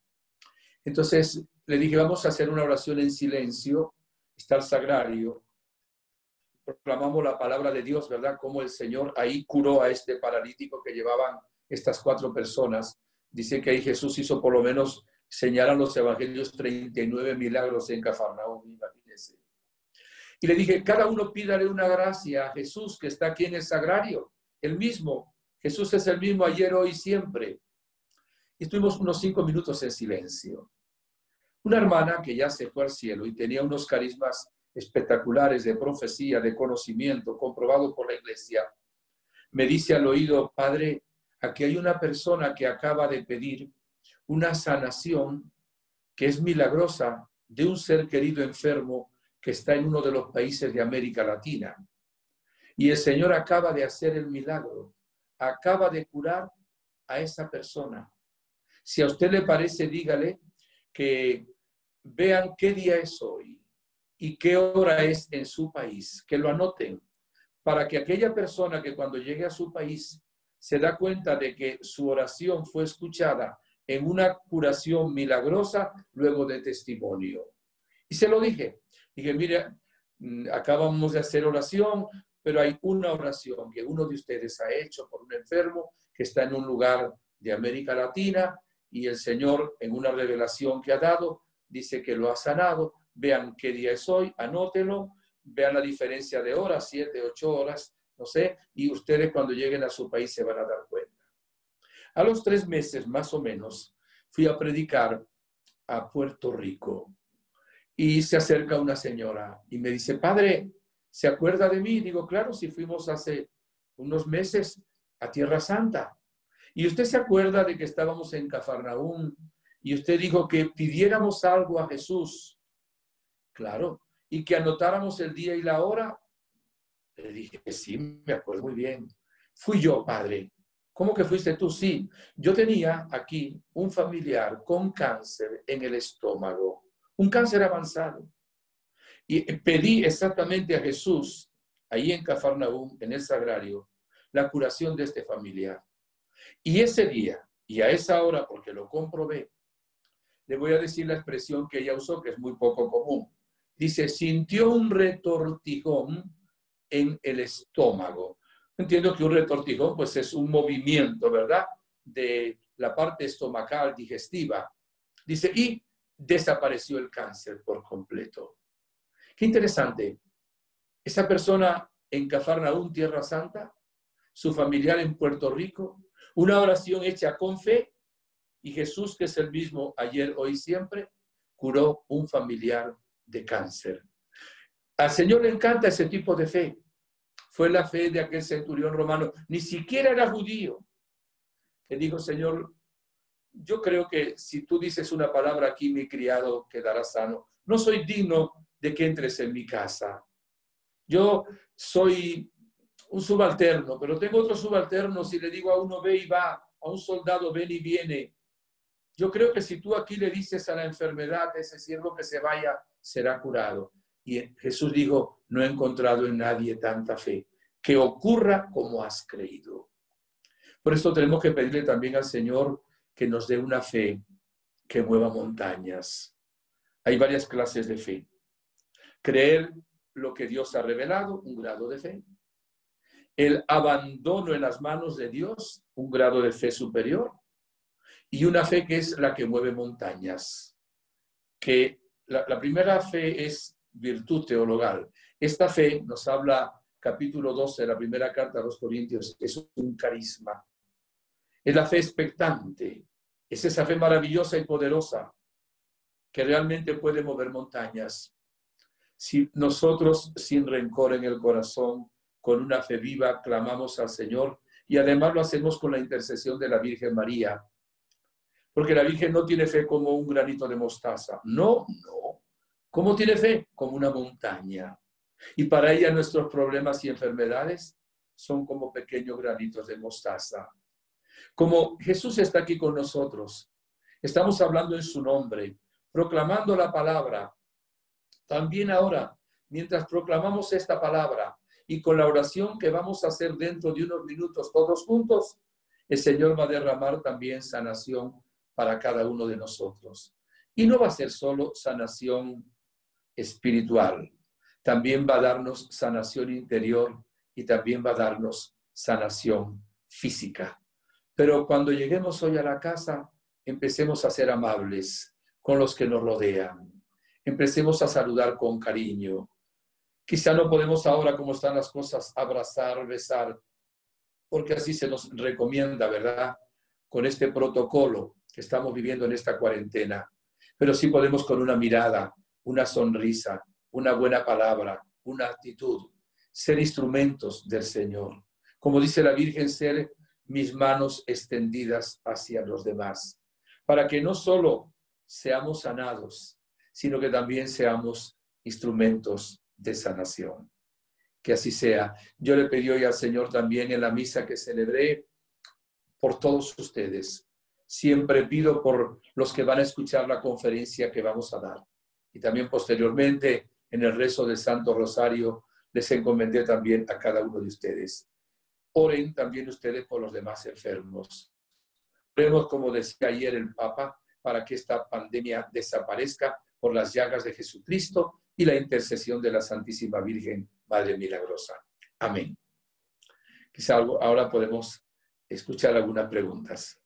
Entonces le dije, vamos a hacer una oración en silencio, está el sagrario, proclamamos la palabra de Dios, ¿verdad? Como el Señor ahí curó a este paralítico que llevaban estas 4 personas. Dice que ahí Jesús hizo, por lo menos, señalan los evangelios, 39 milagros en Cafarnaúm, imagínense. Y le dije, cada uno pídale una gracia a Jesús que está aquí en el sagrario, el mismo. Jesús es el mismo ayer, hoy, siempre. Y estuvimos unos 5 minutos en silencio. Una hermana que ya se fue al cielo y tenía unos carismas espectaculares de profecía, de conocimiento, comprobado por la iglesia, me dice al oído, Padre, aquí hay una persona que acaba de pedir una sanación que es milagrosa de un ser querido enfermo que está en uno de los países de América Latina. Y el Señor acaba de hacer el milagro, acaba de curar a esa persona. Si a usted le parece, dígale que vean qué día es hoy y qué hora es en su país, que lo anoten, para que aquella persona que cuando llegue a su país se da cuenta de que su oración fue escuchada en una curación milagrosa luego de testimonio. Y se lo dije. Dije, mire, acabamos de hacer oración, pero hay una oración que uno de ustedes ha hecho por un enfermo que está en un lugar de América Latina y el Señor, en una revelación que ha dado, dice que lo ha sanado. Vean qué día es hoy, anótelo, vean la diferencia de horas, 7, 8 horas, no sé, y ustedes cuando lleguen a su país se van a dar cuenta. A los 3 meses, más o menos, fui a predicar a Puerto Rico y se acerca una señora y me dice, padre, ¿se acuerda de mí? Digo, claro, si fuimos hace unos meses a Tierra Santa. Y usted se acuerda de que estábamos en Cafarnaúm y usted dijo que pidiéramos algo a Jesús. Claro. Y que anotáramos el día y la hora. Le dije, sí, me acuerdo muy bien. Fui yo, padre. ¿Cómo que fuiste tú? Sí. Yo tenía aquí un familiar con cáncer en el estómago. Un cáncer avanzado. Y pedí exactamente a Jesús, ahí en Cafarnaúm, en el sagrario, la curación de este familiar. Y ese día, y a esa hora, porque lo comprobé, le voy a decir la expresión que ella usó, que es muy poco común. Dice, sintió un retortijón en el estómago. Entiendo que un retortijón, pues es un movimiento, ¿verdad? De la parte estomacal digestiva. Dice, y desapareció el cáncer por completo. Qué interesante. Esa persona en Cafarnaúm, Tierra Santa, su familiar en Puerto Rico, una oración hecha con fe, y Jesús, que es el mismo ayer, hoy, siempre, curó un familiar de cáncer. Al Señor le encanta ese tipo de fe. Fue la fe de aquel centurión romano, ni siquiera era judío, que dijo, Señor, yo creo que si tú dices una palabra aquí, mi criado quedará sano. No soy digno de que entres en mi casa. Yo soy un subalterno, pero tengo otros subalternos y le digo a uno ve y va, a un soldado ven y viene. Yo creo que si tú aquí le dices a la enfermedad de ese siervo que se vaya, será curado. Y Jesús dijo, no he encontrado en nadie tanta fe. Que ocurra como has creído. Por eso tenemos que pedirle también al Señor que nos dé una fe que mueva montañas. Hay varias clases de fe. Creer lo que Dios ha revelado, un grado de fe. El abandono en las manos de Dios, un grado de fe superior. Y una fe que es la que mueve montañas. Que la primera fe es virtud teologal. Esta fe, nos habla capítulo 12 de la primera carta a los Corintios, es un carisma. Es la fe expectante. Es esa fe maravillosa y poderosa que realmente puede mover montañas. Si nosotros, sin rencor en el corazón, con una fe viva, clamamos al Señor y además lo hacemos con la intercesión de la Virgen María. Porque la Virgen no tiene fe como un granito de mostaza. No, no. ¿Cómo tiene fe? Como una montaña. Y para ella nuestros problemas y enfermedades son como pequeños granitos de mostaza. Como Jesús está aquí con nosotros, estamos hablando en su nombre, proclamando la palabra. También ahora, mientras proclamamos esta palabra y con la oración que vamos a hacer dentro de unos minutos todos juntos, el Señor va a derramar también sanación para cada uno de nosotros. Y no va a ser solo sanación espiritual, también va a darnos sanación interior y también va a darnos sanación física. Pero cuando lleguemos hoy a la casa, empecemos a ser amables con los que nos rodean. Empecemos a saludar con cariño. Quizá no podemos ahora, como están las cosas, abrazar, besar, porque así se nos recomienda, ¿verdad? Con este protocolo que estamos viviendo en esta cuarentena. Pero sí podemos con una mirada, una sonrisa, una buena palabra, una actitud, ser instrumentos del Señor. Como dice la Virgen, ser mis manos extendidas hacia los demás, para que no solo seamos sanados, sino que también seamos instrumentos de sanación. Que así sea. Yo le pedí hoy al Señor también en la misa que celebré por todos ustedes. Siempre pido por los que van a escuchar la conferencia que vamos a dar. Y también posteriormente en el rezo del Santo Rosario les encomendé también a cada uno de ustedes. Oren también ustedes por los demás enfermos. Oremos, como decía ayer el Papa, para que esta pandemia desaparezca por las llagas de Jesucristo y la intercesión de la Santísima Virgen, Madre Milagrosa. Amén. Quizá ahora podemos escuchar algunas preguntas.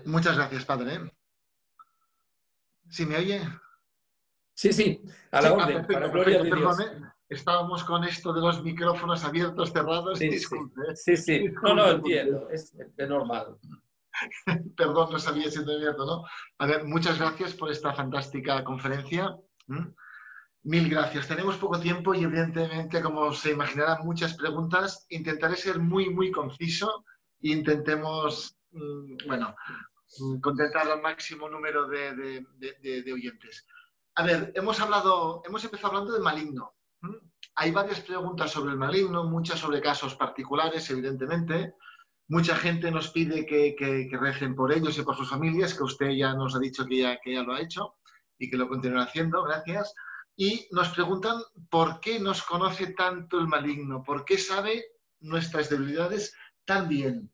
Muchas gracias, padre. ¿Sí me oye? Sí, sí, a la orden, para perfecto, gloria de Dios. perdone. Estábamos con esto de los micrófonos abiertos, cerrados. Sí, Disculpe. sí, sí. No, Disculpe, entiendo, es normal. perdón, no sabía si te abierto, ¿no? A ver, muchas gracias por esta fantástica conferencia. Mil gracias. Tenemos poco tiempo y evidentemente, como se imaginarán, muchas preguntas. Intentaré ser muy, muy conciso e intentemos, contentar al máximo número de oyentes. A ver, hemos empezado hablando del maligno. Hay varias preguntas sobre el maligno, muchas sobre casos particulares, evidentemente. Mucha gente nos pide que recen por ellos y por sus familias, que usted ya nos ha dicho que ya lo ha hecho y que lo continuará haciendo, gracias. Y nos preguntan por qué nos conoce tanto el maligno, por qué sabe nuestras debilidades tan bien,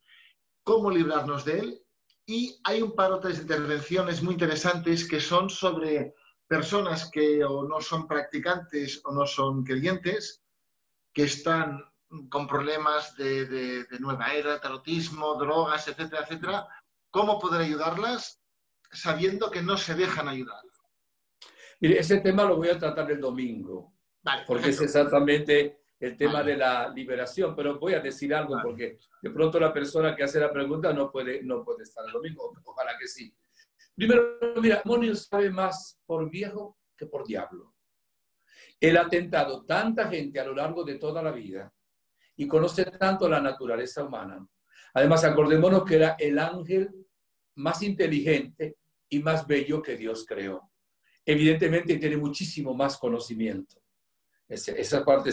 cómo librarnos de él. Y hay un par de otras intervenciones muy interesantes que son sobre personas que o no son practicantes o no son creyentes, que están con problemas de nueva era, tarotismo, drogas, etcétera, etcétera. ¿Cómo poder ayudarlas sabiendo que no se dejan ayudar? Mire, ese tema lo voy a tratar el domingo, Vale, porque perfecto. es exactamente el tema de la liberación, pero voy a decir algo porque de pronto la persona que hace la pregunta no puede estar el domingo, ojalá que sí. Primero, mira, el demonio sabe más por viejo que por diablo. Él ha tentado tanta gente a lo largo de toda la vida y conoce tanto la naturaleza humana. Además, acordémonos que era el ángel más inteligente y más bello que Dios creó. Evidentemente tiene muchísimo más conocimiento. Esa parte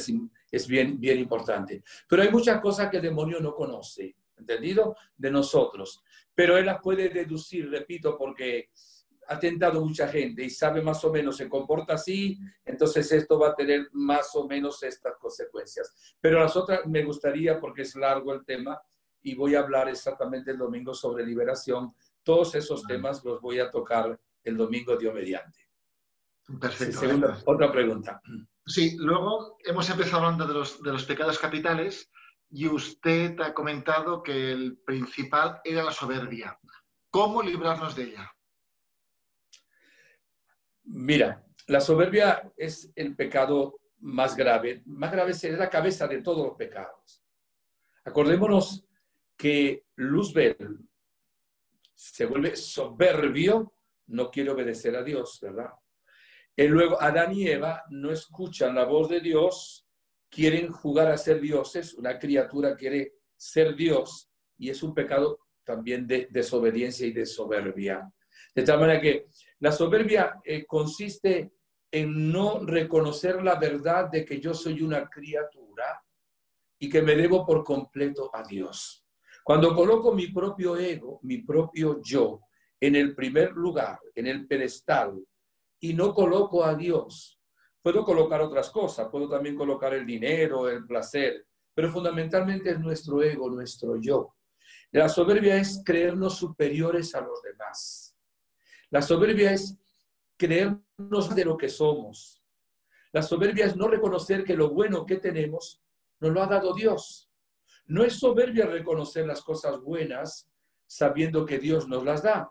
es bien importante. Pero hay muchas cosas que el demonio no conoce, ¿entendido? De nosotros. Pero él las puede deducir, repito, porque ha tentado mucha gente y sabe más o menos, se comporta así, entonces esto va a tener más o menos estas consecuencias. Pero las otras me gustaría, porque es largo el tema, y voy a hablar exactamente el domingo sobre liberación. Todos esos temas los voy a tocar el domingo, Dios mediante. Perfecto. Sí, otra pregunta. Sí, luego hemos empezado hablando de los pecados capitales y usted ha comentado que el principal era la soberbia. ¿Cómo librarnos de ella? Mira, la soberbia es el pecado más grave. Más grave es la cabeza de todos los pecados. Acordémonos que Luzbel se vuelve soberbio, no quiere obedecer a Dios, ¿verdad? Y luego Adán y Eva no escuchan la voz de Dios, quieren jugar a ser dioses, una criatura quiere ser Dios y es un pecado también de desobediencia y de soberbia. De tal manera que la soberbia consiste en no reconocer la verdad de que yo soy una criatura y que me debo por completo a Dios. Cuando coloco mi propio ego, mi propio yo, en el primer lugar, en el pedestal, y no coloco a Dios, puedo colocar otras cosas, puedo también colocar el dinero, el placer, pero fundamentalmente es nuestro ego, nuestro yo. La soberbia es creernos superiores a los demás. La soberbia es creernos de lo que somos. La soberbia es no reconocer que lo bueno que tenemos nos lo ha dado Dios. No es soberbia reconocer las cosas buenas sabiendo que Dios nos las da.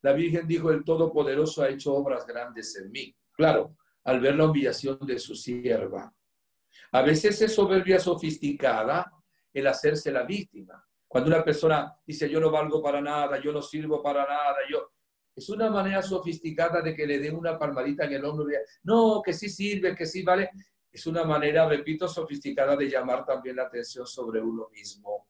La Virgen dijo, el Todopoderoso ha hecho obras grandes en mí. Claro, al ver la humillación de su sierva. A veces es soberbia sofisticada el hacerse la víctima. Cuando una persona dice, yo no valgo para nada, yo no sirvo para nada, es una manera sofisticada de que le dé una palmadita en el hombro y diga, no, que sí sirve, que sí vale. Es una manera, repito, sofisticada de llamar también la atención sobre uno mismo.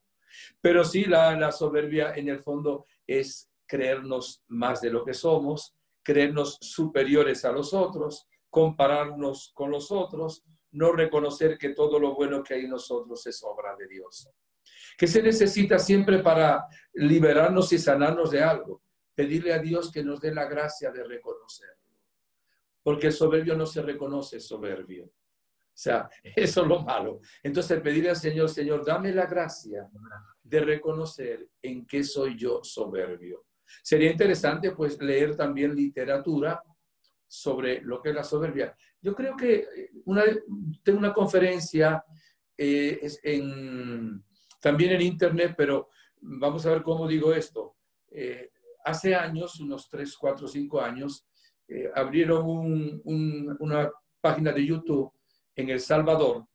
Pero sí, la soberbia en el fondo es creernos más de lo que somos, creernos superiores a los otros, compararnos con los otros, no reconocer que todo lo bueno que hay en nosotros es obra de Dios. ¿Qué se necesita siempre para liberarnos y sanarnos de algo? Pedirle a Dios que nos dé la gracia de reconocerlo. Porque el soberbio no se reconoce soberbio. O sea, eso es lo malo. Entonces pedirle al Señor, Señor, dame la gracia de reconocer en qué soy yo soberbio. Sería interesante pues leer también literatura sobre lo que es la soberbia. Yo creo que tengo una conferencia también en internet, pero vamos a ver cómo digo esto. Hace años, unos 3, 4, 5 años, abrieron una página de YouTube en El Salvador.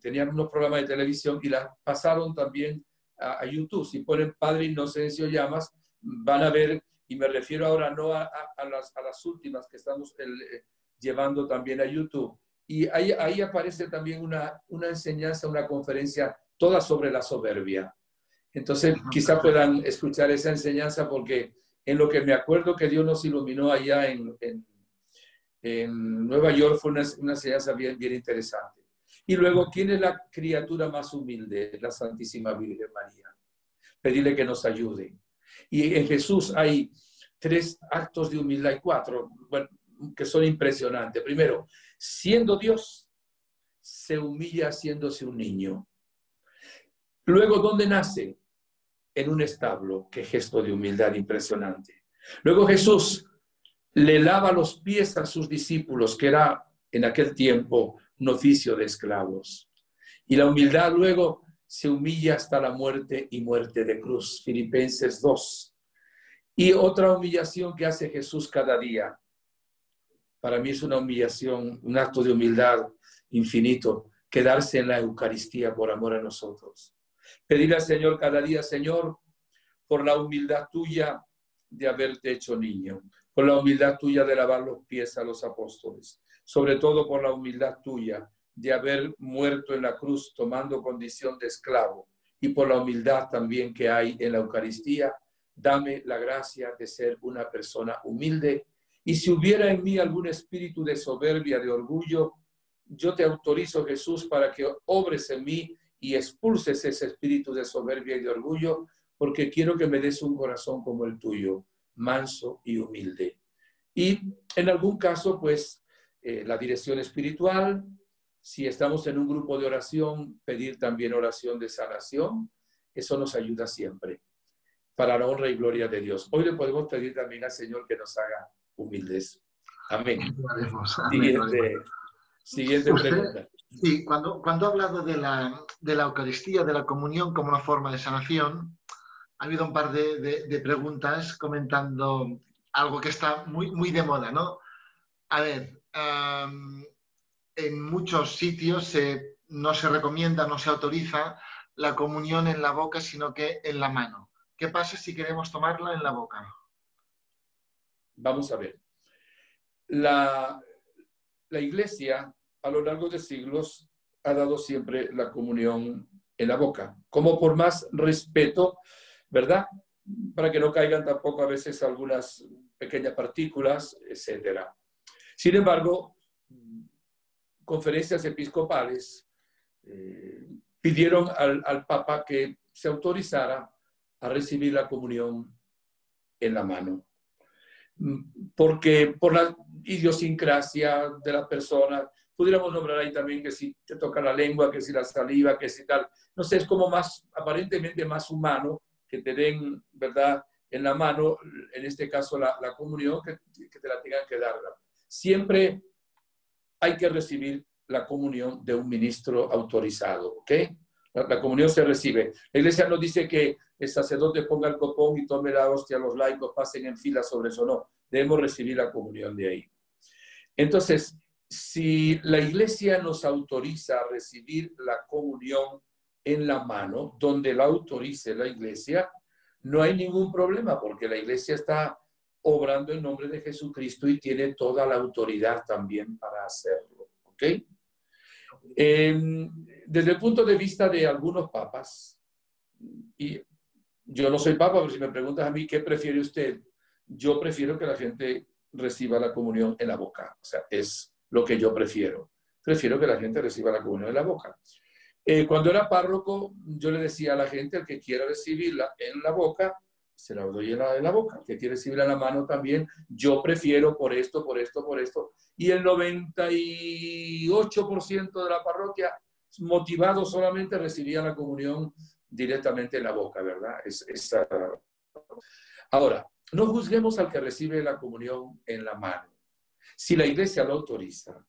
Tenían unos programas de televisión y la pasaron también a YouTube. Si ponen Padre Inocencio Llamas, van a ver, y me refiero ahora no a las últimas que estamos llevando también a YouTube. Y ahí aparece también una enseñanza, una conferencia toda sobre la soberbia. Entonces, quizá puedan escuchar esa enseñanza porque en lo que me acuerdo que Dios nos iluminó allá en Nueva York fue una enseñanza bien, bien interesante. Y luego, ¿quién es la criatura más humilde? La Santísima Virgen María. Pedirle que nos ayude. Y en Jesús hay 3 actos de humildad y 4, bueno, que son impresionantes. Primero, siendo Dios, se humilla haciéndose un niño. Luego, ¿dónde nace? En un establo. Qué gesto de humildad impresionante. Luego Jesús le lava los pies a sus discípulos, que era en aquel tiempo un oficio de esclavos. Y la humildad luego se humilla hasta la muerte y muerte de cruz. Filipenses 2. Y otra humillación que hace Jesús cada día. Para mí es una humillación, un acto de humildad infinito, quedarse en la Eucaristía por amor a nosotros. Pedirle al Señor cada día, Señor, por la humildad tuya de haberte hecho niño, por la humildad tuya de lavar los pies a los apóstoles, sobre todo por la humildad tuya de haber muerto en la cruz tomando condición de esclavo, y por la humildad también que hay en la Eucaristía. Dame la gracia de ser una persona humilde, y si hubiera en mí algún espíritu de soberbia, de orgullo, yo te autorizo, Jesús, para que obres en mí y expulses ese espíritu de soberbia y de orgullo, porque quiero que me des un corazón como el tuyo, manso y humilde. Y en algún caso, pues, la dirección espiritual, si estamos en un grupo de oración, pedir también oración de sanación, eso nos ayuda siempre, para la honra y gloria de Dios. Hoy le podemos pedir también al Señor que nos haga humildes. Amén. Siguiente pregunta. Sí, cuando ha hablado de la Eucaristía, de la comunión como una forma de sanación, ha habido un par de preguntas comentando algo que está muy, muy de moda, ¿no? A ver, en muchos sitios no se recomienda, no se autoriza la comunión en la boca, sino que en la mano. ¿Qué pasa si queremos tomarla en la boca? Vamos a ver. La Iglesia, a lo largo de siglos, ha dado siempre la comunión en la boca, como por más respeto, ¿verdad? Para que no caigan tampoco a veces algunas pequeñas partículas, etcétera. Sin embargo, conferencias episcopales pidieron al Papa que se autorizara a recibir la comunión en la mano. Porque por la idiosincrasia de la persona, pudiéramos nombrar ahí también que si te toca la lengua, que si la saliva, que si tal, no sé, es como más, aparentemente más humano que te den, ¿verdad?, en la mano, en este caso la comunión, que te la tengan que dar. Siempre hay que recibir la comunión de un ministro autorizado, ¿ok? La comunión se recibe. La Iglesia no dice que el sacerdote ponga el copón y tome la hostia, los laicos pasen en fila sobre eso, no. Debemos recibir la comunión de ahí. Entonces, si la Iglesia nos autoriza a recibir la comunión en la mano, donde la autorice la Iglesia, no hay ningún problema, porque la Iglesia está obrando en nombre de Jesucristo y tiene toda la autoridad también para hacerlo, ¿ok? Desde el punto de vista de algunos papas, y yo no soy papa, pero si me preguntas a mí, ¿qué prefiere usted? Yo prefiero que la gente reciba la comunión en la boca. O sea, es lo que yo prefiero. Prefiero que la gente reciba la comunión en la boca. Cuando era párroco, yo le decía a la gente, el que quiera recibirla en la boca, se la doy en la boca. El que quiere recibirla en la mano también, yo prefiero por esto, por esto, por esto. Y el 98% de la parroquia, motivado solamente, recibía la comunión directamente en la boca, ¿verdad? Ahora, no juzguemos al que recibe la comunión en la mano. Si la iglesia lo autoriza,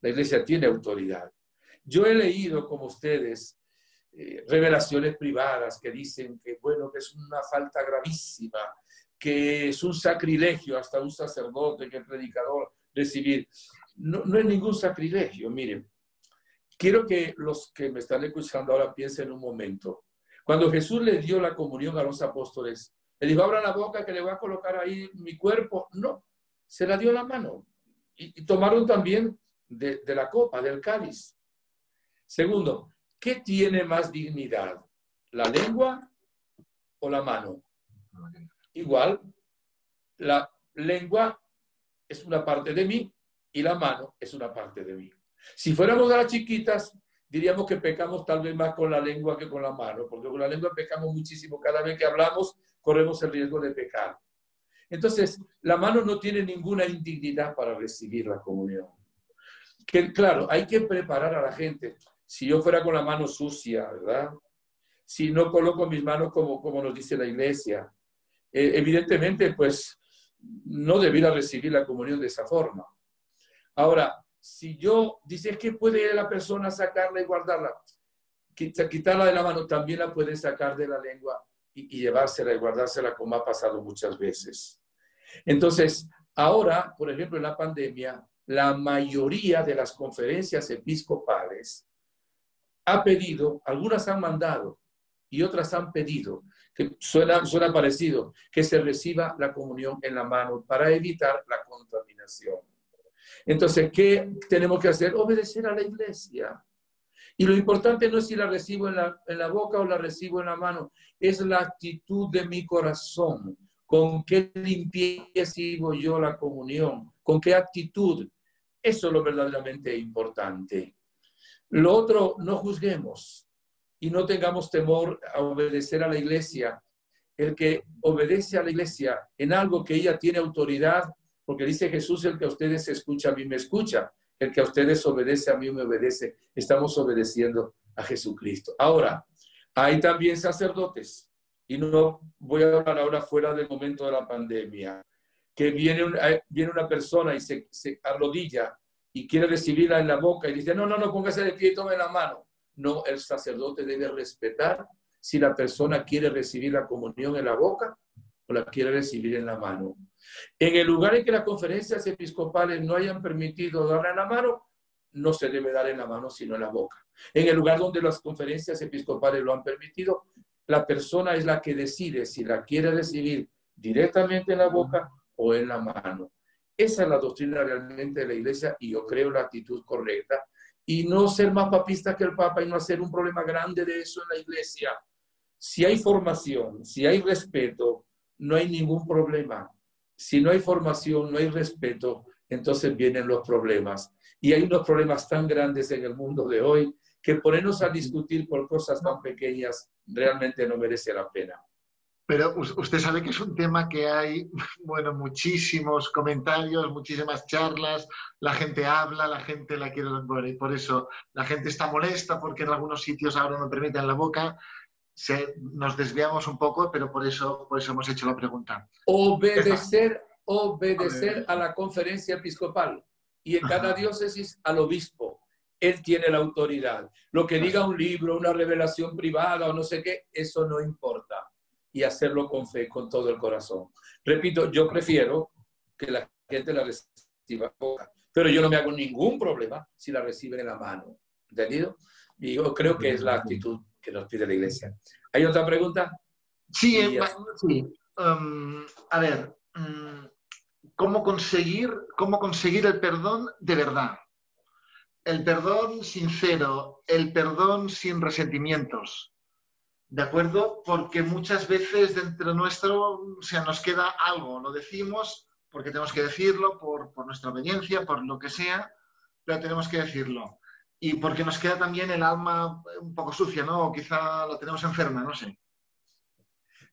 la iglesia tiene autoridad. Yo he leído, como ustedes, revelaciones privadas que dicen que, bueno, que es una falta gravísima, que es un sacrilegio hasta un sacerdote, que el predicador recibir. No, no es ningún sacrilegio. Miren, quiero que los que me están escuchando ahora piensen un momento. Cuando Jesús le dio la comunión a los apóstoles, le dijo, abran la boca que le voy a colocar ahí mi cuerpo. No, se la dio la mano. Y tomaron también de la copa, del cáliz. Segundo, ¿qué tiene más dignidad? ¿La lengua o la mano? Igual, la lengua es una parte de mí y la mano es una parte de mí. Si fuéramos a las chiquitas, diríamos que pecamos tal vez más con la lengua que con la mano, porque con la lengua pecamos muchísimo. Cada vez que hablamos, corremos el riesgo de pecar. Entonces, la mano no tiene ninguna indignidad para recibir la comunión. Que, claro, hay que preparar a la gente. Si yo fuera con la mano sucia, ¿verdad? Si no coloco mis manos como nos dice la iglesia, evidentemente, pues, no debiera recibir la comunión de esa forma. Ahora, si yo, dice que puede la persona sacarla y guardarla, quitarla de la mano, también la puede sacar de la lengua y llevársela y guardársela, como ha pasado muchas veces. Entonces, ahora, por ejemplo, en la pandemia, la mayoría de las conferencias episcopales ha pedido, algunas han mandado y otras han pedido, que suena parecido, que se reciba la comunión en la mano para evitar la contaminación. Entonces, ¿qué tenemos que hacer? Obedecer a la iglesia. Y lo importante no es si la recibo en la boca o la recibo en la mano, es la actitud de mi corazón. ¿Con qué limpieza recibo yo la comunión? ¿Con qué actitud? Eso es lo verdaderamente importante. Lo otro, no juzguemos y no tengamos temor a obedecer a la iglesia. El que obedece a la iglesia en algo que ella tiene autoridad, porque dice Jesús, el que a ustedes escucha, a mí me escucha. El que a ustedes obedece, a mí me obedece. Estamos obedeciendo a Jesucristo. Ahora, hay también sacerdotes, y no voy a hablar ahora fuera del momento de la pandemia, que viene una persona y se arrodilla y quiere recibirla en la boca y dice, no, póngase de pie y tome la mano. No, el sacerdote debe respetar si la persona quiere recibir la comunión en la boca o la quiere recibir en la mano. En el lugar en que las conferencias episcopales no hayan permitido darla en la mano, no se debe dar en la mano, sino en la boca. En el lugar donde las conferencias episcopales lo han permitido, la persona es la que decide si la quiere recibir directamente en la boca o en la mano. Esa es la doctrina realmente de la iglesia y yo creo la actitud correcta. Y no ser más papista que el Papa y no hacer un problema grande de eso en la iglesia. Si hay formación, si hay respeto, no hay ningún problema. Si no hay formación, no hay respeto, entonces vienen los problemas. Y hay unos problemas tan grandes en el mundo de hoy que ponernos a discutir por cosas tan pequeñas realmente no merece la pena. Pero usted sabe que es un tema que hay, bueno, muchísimos comentarios, muchísimas charlas, la gente habla, la gente la quiere, bueno, y por eso la gente está molesta porque en algunos sitios ahora no permiten la boca. Nos desviamos un poco, pero por eso hemos hecho la pregunta. Obedecer a la conferencia episcopal y en cada diócesis al obispo. Él tiene la autoridad. Lo que diga un libro, una revelación privada o no sé qué, eso no importa. Y hacerlo con fe, con todo el corazón. Repito, yo prefiero que la gente la reciba en la boca, pero yo no me hago ningún problema si la reciben en la mano. ¿Entendido? Y yo creo que es la actitud que nos pide la iglesia. ¿Hay otra pregunta? Sí, sí. A ver, ¿cómo conseguir el perdón de verdad? El perdón sincero, el perdón sin resentimientos. ¿De acuerdo? Porque muchas veces dentro nuestro nos queda algo, lo decimos porque tenemos que decirlo, por nuestra obediencia, por lo que sea, pero tenemos que decirlo. y porque nos queda también el alma un poco sucia, ¿no? O quizá la tenemos enferma, no sé.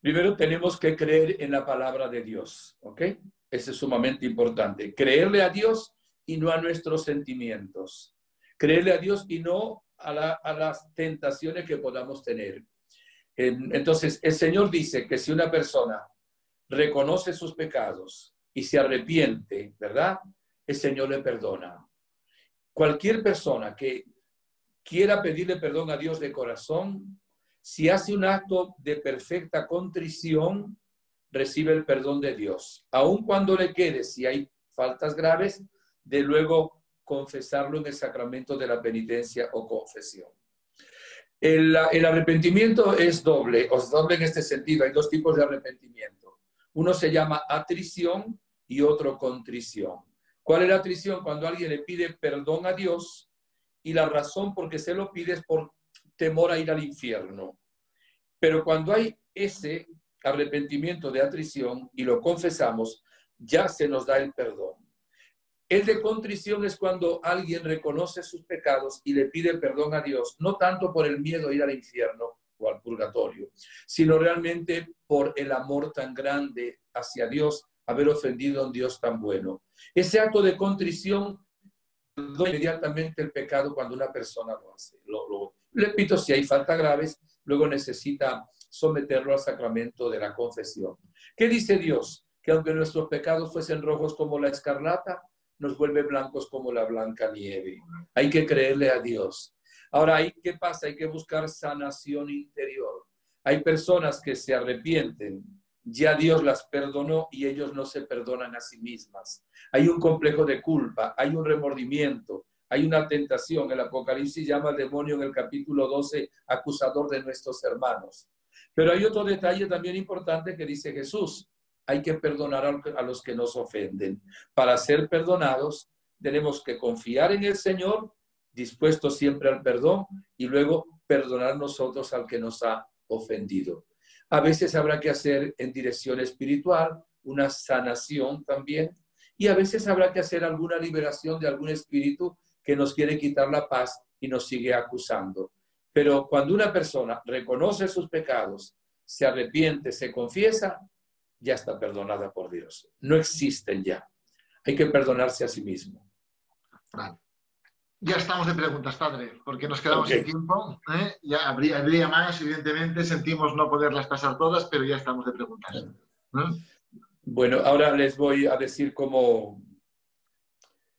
Primero tenemos que creer en la palabra de Dios, ¿ok? Eso es sumamente importante. Creerle a Dios y no a nuestros sentimientos. Creerle a Dios y no a las tentaciones que podamos tener. Entonces, el Señor dice que si una persona reconoce sus pecados y se arrepiente, ¿verdad? El Señor le perdona. Cualquier persona que quiera pedirle perdón a Dios de corazón, si hace un acto de perfecta contrición, recibe el perdón de Dios. Aun cuando le quede, si hay faltas graves, de luego confesarlo en el sacramento de la penitencia o confesión. El arrepentimiento es doble, o es doble en este sentido. Hay dos tipos de arrepentimiento. Uno se llama atrición y otro contrición. ¿Cuál es la atrición? Cuando alguien le pide perdón a Dios y la razón por que se lo pide es por temor a ir al infierno. Pero cuando hay ese arrepentimiento de atrición y lo confesamos, ya se nos da el perdón. El de contrición es cuando alguien reconoce sus pecados y le pide perdón a Dios, no tanto por el miedo a ir al infierno o al purgatorio, sino realmente por el amor tan grande hacia Dios, haber ofendido a un Dios tan bueno. Ese acto de contrición perdona inmediatamente el pecado cuando una persona lo hace. Repito, si hay faltas graves, luego necesita someterlo al sacramento de la confesión. ¿Qué dice Dios? Que aunque nuestros pecados fuesen rojos como la escarlata, nos vuelve blancos como la blanca nieve. Hay que creerle a Dios. Ahora, ¿qué pasa? Hay que buscar sanación interior. Hay personas que se arrepienten, ya Dios las perdonó y ellos no se perdonan a sí mismas. Hay un complejo de culpa, hay un remordimiento, hay una tentación. El Apocalipsis llama al demonio en el capítulo 12 acusador de nuestros hermanos. Pero hay otro detalle también importante que dice Jesús. Hay que perdonar a los que nos ofenden. Para ser perdonados, tenemos que confiar en el Señor, dispuestos siempre al perdón, y luego perdonar nosotros al que nos ha ofendido. A veces habrá que hacer en dirección espiritual una sanación también, y a veces habrá que hacer alguna liberación de algún espíritu que nos quiere quitar la paz y nos sigue acusando. Pero cuando una persona reconoce sus pecados, se arrepiente, se confiesa, ya está perdonada por Dios. No existen ya. Hay que perdonarse a sí mismo. Vale. Ya estamos de preguntas, padre, porque nos quedamos sin tiempo. Ya habría más, evidentemente, sentimos no poderlas pasar todas, pero ya estamos de preguntas. Bueno, ahora les voy a decir como,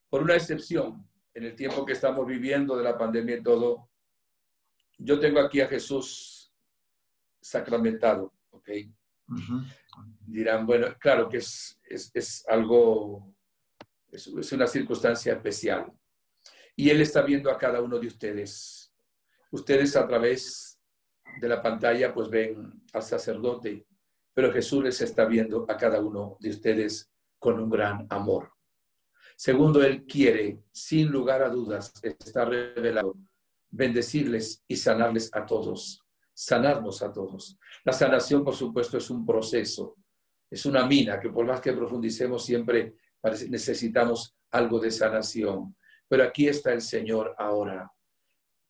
por una excepción, en el tiempo que estamos viviendo de la pandemia y todo, yo tengo aquí a Jesús sacramentado, ¿ok? Dirán, bueno, claro que es algo, es una circunstancia especial. Y Él está viendo a cada uno de ustedes. Ustedes a través de la pantalla pues ven al sacerdote, pero Jesús les está viendo a cada uno de ustedes con un gran amor. Segundo, Él quiere, sin lugar a dudas, está revelado, bendecirles y sanarles a todos, sanarnos a todos. La sanación, por supuesto, es un proceso, es una mina que por más que profundicemos siempre necesitamos algo de sanación. Pero aquí está el Señor ahora.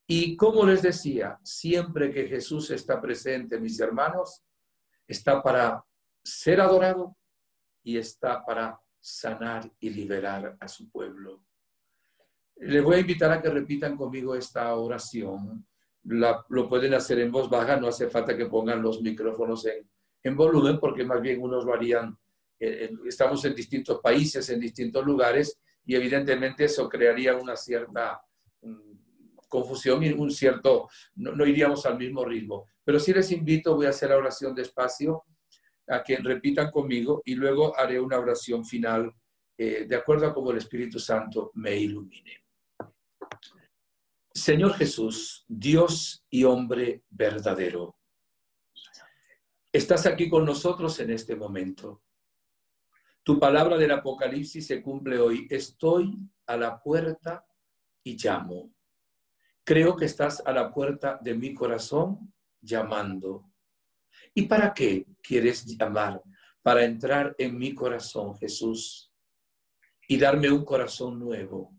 Y como les decía, siempre que Jesús está presente, mis hermanos, está para ser adorado y está para sanar y liberar a su pueblo. Les voy a invitar a que repitan conmigo esta oración. Lo pueden hacer en voz baja, no hace falta que pongan los micrófonos en volumen, porque más bien unos lo harían. Estamos en distintos países, en distintos lugares, y evidentemente eso crearía una cierta confusión y un cierto, no iríamos al mismo ritmo. Pero sí les invito, voy a hacer la oración despacio, a que repitan conmigo y luego haré una oración final de acuerdo a cómo el Espíritu Santo me ilumine. Señor Jesús, Dios y hombre verdadero, estás aquí con nosotros en este momento. Tu palabra del Apocalipsis se cumple hoy. Estoy a la puerta y llamo. Creo que estás a la puerta de mi corazón llamando. ¿Y para qué quieres llamar? Para entrar en mi corazón, Jesús, y darme un corazón nuevo.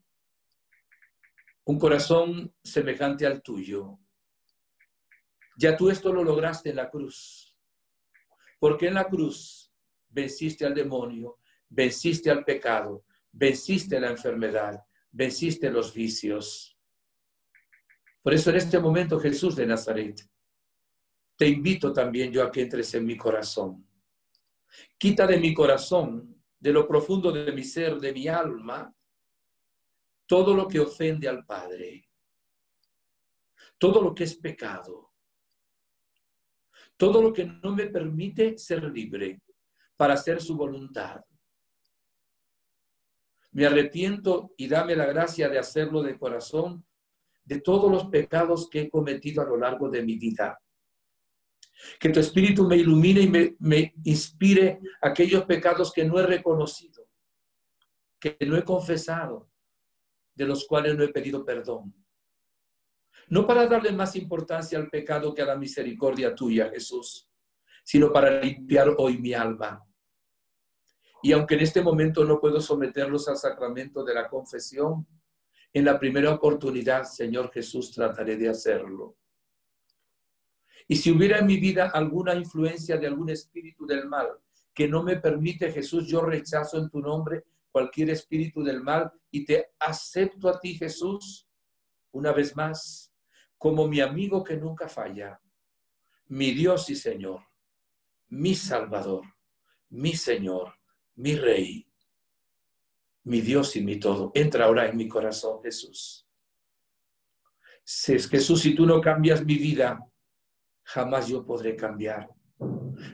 un corazón semejante al tuyo. Ya tú esto lo lograste en la cruz, porque en la cruz venciste al demonio, venciste al pecado, venciste la enfermedad, venciste los vicios. Por eso en este momento, Jesús de Nazaret, te invito también yo a que entres en mi corazón. Quita de mi corazón, de lo profundo de mi ser, de mi alma, todo lo que ofende al Padre, todo lo que es pecado, todo lo que no me permite ser libre para hacer su voluntad. Me arrepiento y dame la gracia de hacerlo de corazón de todos los pecados que he cometido a lo largo de mi vida. Que tu Espíritu me ilumine y me inspire aquellos pecados que no he reconocido, que no he confesado, de los cuales no he pedido perdón. No para darle más importancia al pecado que a la misericordia tuya, Jesús, sino para limpiar hoy mi alma. Y aunque en este momento no puedo someterlos al sacramento de la confesión, en la primera oportunidad, Señor Jesús, trataré de hacerlo. Y si hubiera en mi vida alguna influencia de algún espíritu del mal que no me permite, Jesús, yo rechazo en tu nombre cualquier espíritu del mal y te acepto a ti, Jesús, una vez más, como mi amigo que nunca falla, mi Dios y Señor, mi Salvador, mi Señor, mi Rey, mi Dios y mi todo. Entra ahora en mi corazón, Jesús. Jesús, si tú no cambias mi vida, jamás yo podré cambiar.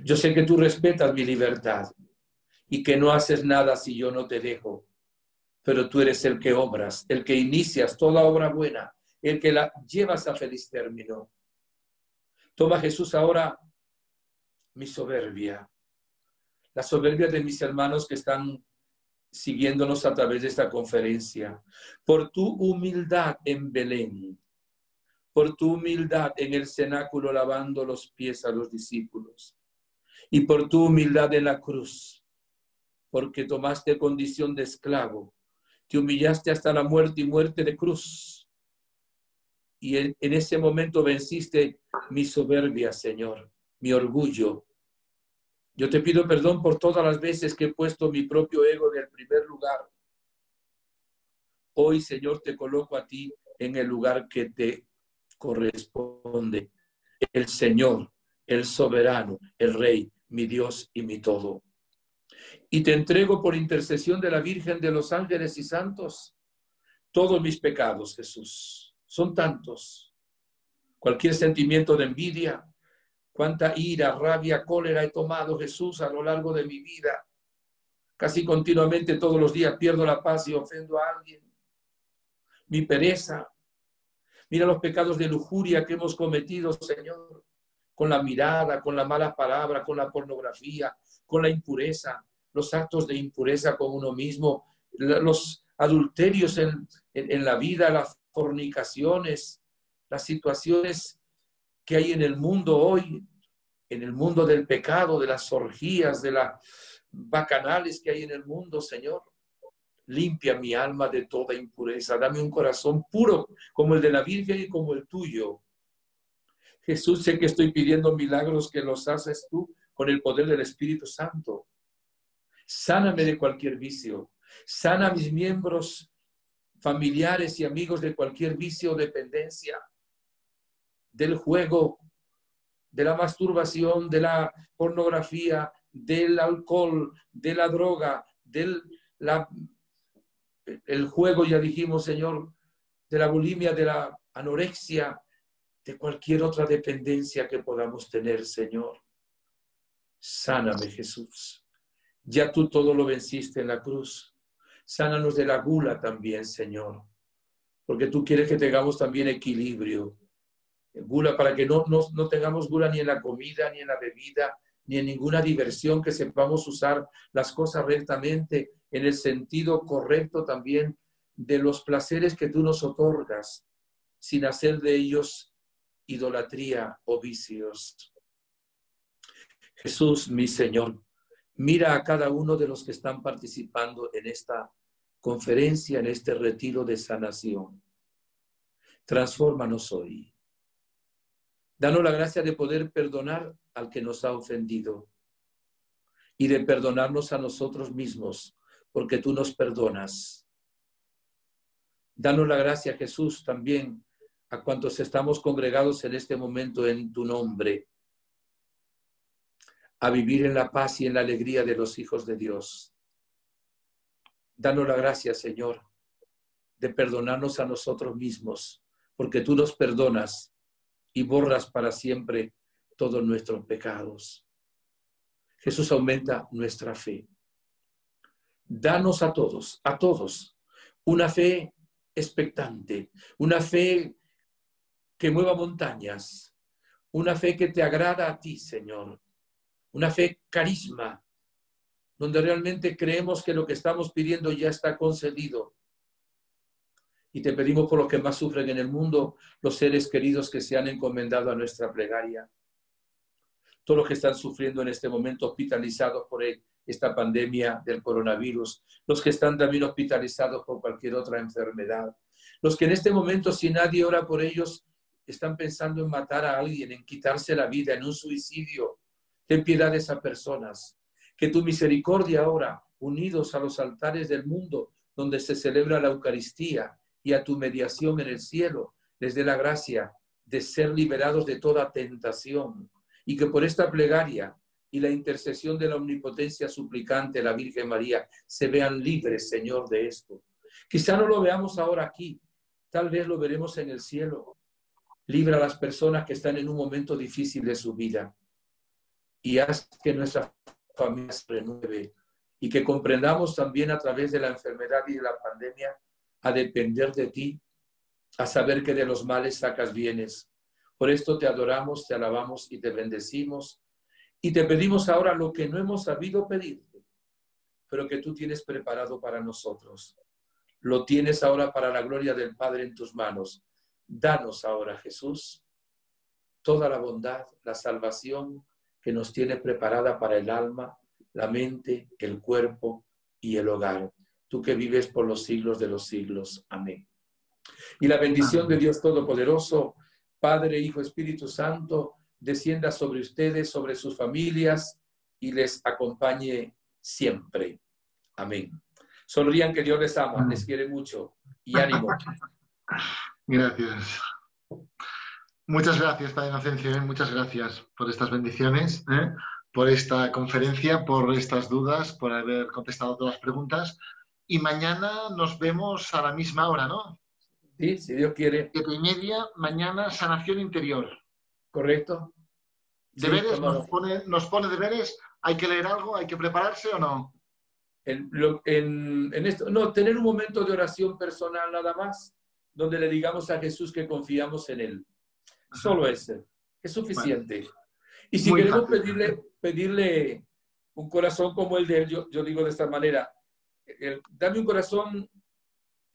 Yo sé que tú respetas mi libertad y que no haces nada si yo no te dejo, pero tú eres el que obras, el que inicias toda obra buena, el que la llevas a feliz término. Toma, Jesús, ahora mi soberbia, la soberbia de mis hermanos que están siguiéndonos a través de esta conferencia, por tu humildad en Belén, por tu humildad en el cenáculo lavando los pies a los discípulos, y por tu humildad en la cruz, porque tomaste condición de esclavo, te humillaste hasta la muerte y muerte de cruz, y en ese momento venciste mi soberbia, Señor, mi orgullo. Yo te pido perdón por todas las veces que he puesto mi propio ego en el primer lugar. Hoy, Señor, te coloco a ti en el lugar que te corresponde. El Señor, el soberano, el Rey, mi Dios y mi todo. Y te entrego por intercesión de la Virgen, de los ángeles y santos, todos mis pecados, Jesús. Son tantos. Cualquier sentimiento de envidia, cuánta ira, rabia, cólera he tomado, Jesús, a lo largo de mi vida. Casi continuamente, todos los días, pierdo la paz y ofendo a alguien. Mi pereza. Mira los pecados de lujuria que hemos cometido, Señor, con la mirada, con la mala palabra, con la pornografía, con la impureza, los actos de impureza con uno mismo, los adulterios en la vida, las fornicaciones, las situaciones que hay en el mundo hoy, en el mundo del pecado, de las orgías, de las bacanales que hay en el mundo, Señor. Limpia mi alma de toda impureza. Dame un corazón puro como el de la Virgen y como el tuyo. Jesús, sé que estoy pidiendo milagros que los haces tú con el poder del Espíritu Santo. Sáname de cualquier vicio. Sana a mis miembros familiares y amigos de cualquier vicio o dependencia. Del juego, de la masturbación, de la pornografía, del alcohol, de la droga, el juego, ya dijimos, Señor, de la bulimia, de la anorexia, de cualquier otra dependencia que podamos tener, Señor. Sáname, Jesús. Ya tú todo lo venciste en la cruz. Sánanos de la gula también, Señor, porque tú quieres que tengamos también equilibrio. Gula, para que no tengamos gula ni en la comida, ni en la bebida, ni en ninguna diversión, que sepamos usar las cosas rectamente, en el sentido correcto también de los placeres que tú nos otorgas, sin hacer de ellos idolatría o vicios. Jesús, mi Señor, mira a cada uno de los que están participando en esta conferencia, en este retiro de sanación. Transfórmanos hoy. Danos la gracia de poder perdonar al que nos ha ofendido y de perdonarnos a nosotros mismos, porque tú nos perdonas. Danos la gracia, Jesús, también a cuantos estamos congregados en este momento en tu nombre, a vivir en la paz y en la alegría de los hijos de Dios. Danos la gracia, Señor, de perdonarnos a nosotros mismos, porque tú nos perdonas y borras para siempre todos nuestros pecados. Jesús, aumenta nuestra fe. Danos a todos, una fe expectante, una fe que mueva montañas, una fe que te agrada a ti, Señor, una fe carisma, donde realmente creemos que lo que estamos pidiendo ya está concedido. Y te pedimos por los que más sufren en el mundo, los seres queridos que se han encomendado a nuestra plegaria, todos los que están sufriendo en este momento hospitalizados por esta pandemia del coronavirus, los que están también hospitalizados por cualquier otra enfermedad, los que en este momento, si nadie ora por ellos, están pensando en matar a alguien, en quitarse la vida, en un suicidio. Ten piedad de esas personas. Que tu misericordia ahora, unidos a los altares del mundo, donde se celebra la Eucaristía, y a tu mediación en el cielo, les dé la gracia de ser liberados de toda tentación, y que por esta plegaria y la intercesión de la omnipotencia suplicante, la Virgen María, se vean libres, Señor, de esto. Quizá no lo veamos ahora aquí, tal vez lo veremos en el cielo. Libra a las personas que están en un momento difícil de su vida y haz que nuestra familia se renueve y que comprendamos también a través de la enfermedad y de la pandemia a depender de ti, a saber que de los males sacas bienes. Por esto te adoramos, te alabamos y te bendecimos. Y te pedimos ahora lo que no hemos sabido pedirte, pero que tú tienes preparado para nosotros. Lo tienes ahora para la gloria del Padre en tus manos. Danos ahora, Jesús, toda la bondad, la salvación que nos tiene preparada para el alma, la mente, el cuerpo y el hogar. Tú que vives por los siglos de los siglos. Amén. Y la bendición de Dios Todopoderoso, Padre, Hijo, Espíritu Santo, descienda sobre ustedes, sobre sus familias y les acompañe siempre. Amén. Sonrían, que Dios les ama, les quiere mucho y ánimo. Gracias. Muchas gracias, Padre Inocencio, muchas gracias por estas bendiciones, por esta conferencia, por estas dudas, por haber contestado todas las preguntas. Y mañana nos vemos a la misma hora, ¿no? Sí, si Dios quiere. 7:30, mañana sanación interior. ¿Correcto? ¿Deberes? Sí, nos pone deberes. ¿Hay que leer algo? ¿Hay que prepararse o no? En esto, no, tener un momento de oración personal nada más, donde le digamos a Jesús que confiamos en Él. Ajá. Solo ese. Es suficiente. Bueno, y si queremos pedirle un corazón como el de Él, yo digo de esta manera, dame un corazón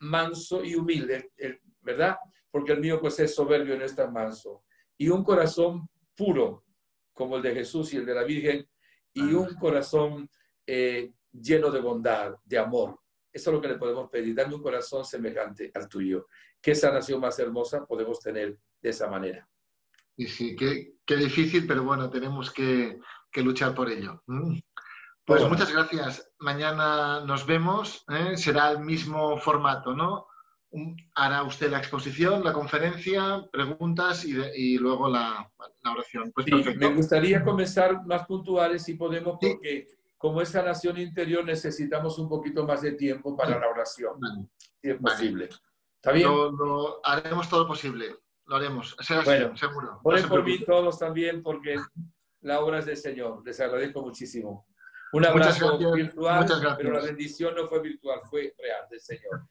manso y humilde, ¿verdad? Porque el mío pues es soberbio, no es tan manso. Y un corazón puro, como el de Jesús y el de la Virgen, y un corazón lleno de bondad, de amor. Eso es lo que le podemos pedir. Dame un corazón semejante al tuyo. ¿Qué sanación más hermosa podemos tener de esa manera? Y sí, qué difícil, pero bueno, tenemos que luchar por ello. Pues bueno, muchas gracias. Mañana nos vemos. Será el mismo formato, ¿no? Hará usted la exposición, la conferencia, preguntas y luego la oración. Pues sí, perfecto. Me gustaría comenzar más puntuales si podemos, porque como es sanación interior necesitamos un poquito más de tiempo para la oración. Vale. Si es posible. Vale. ¿Está bien? Lo haremos todo lo posible. Lo haremos. Será bueno, así, seguro. Oren por mí todos también, porque la obra es del Señor. Les agradezco muchísimo. Un abrazo virtual, pero la bendición no fue virtual, fue real del Señor.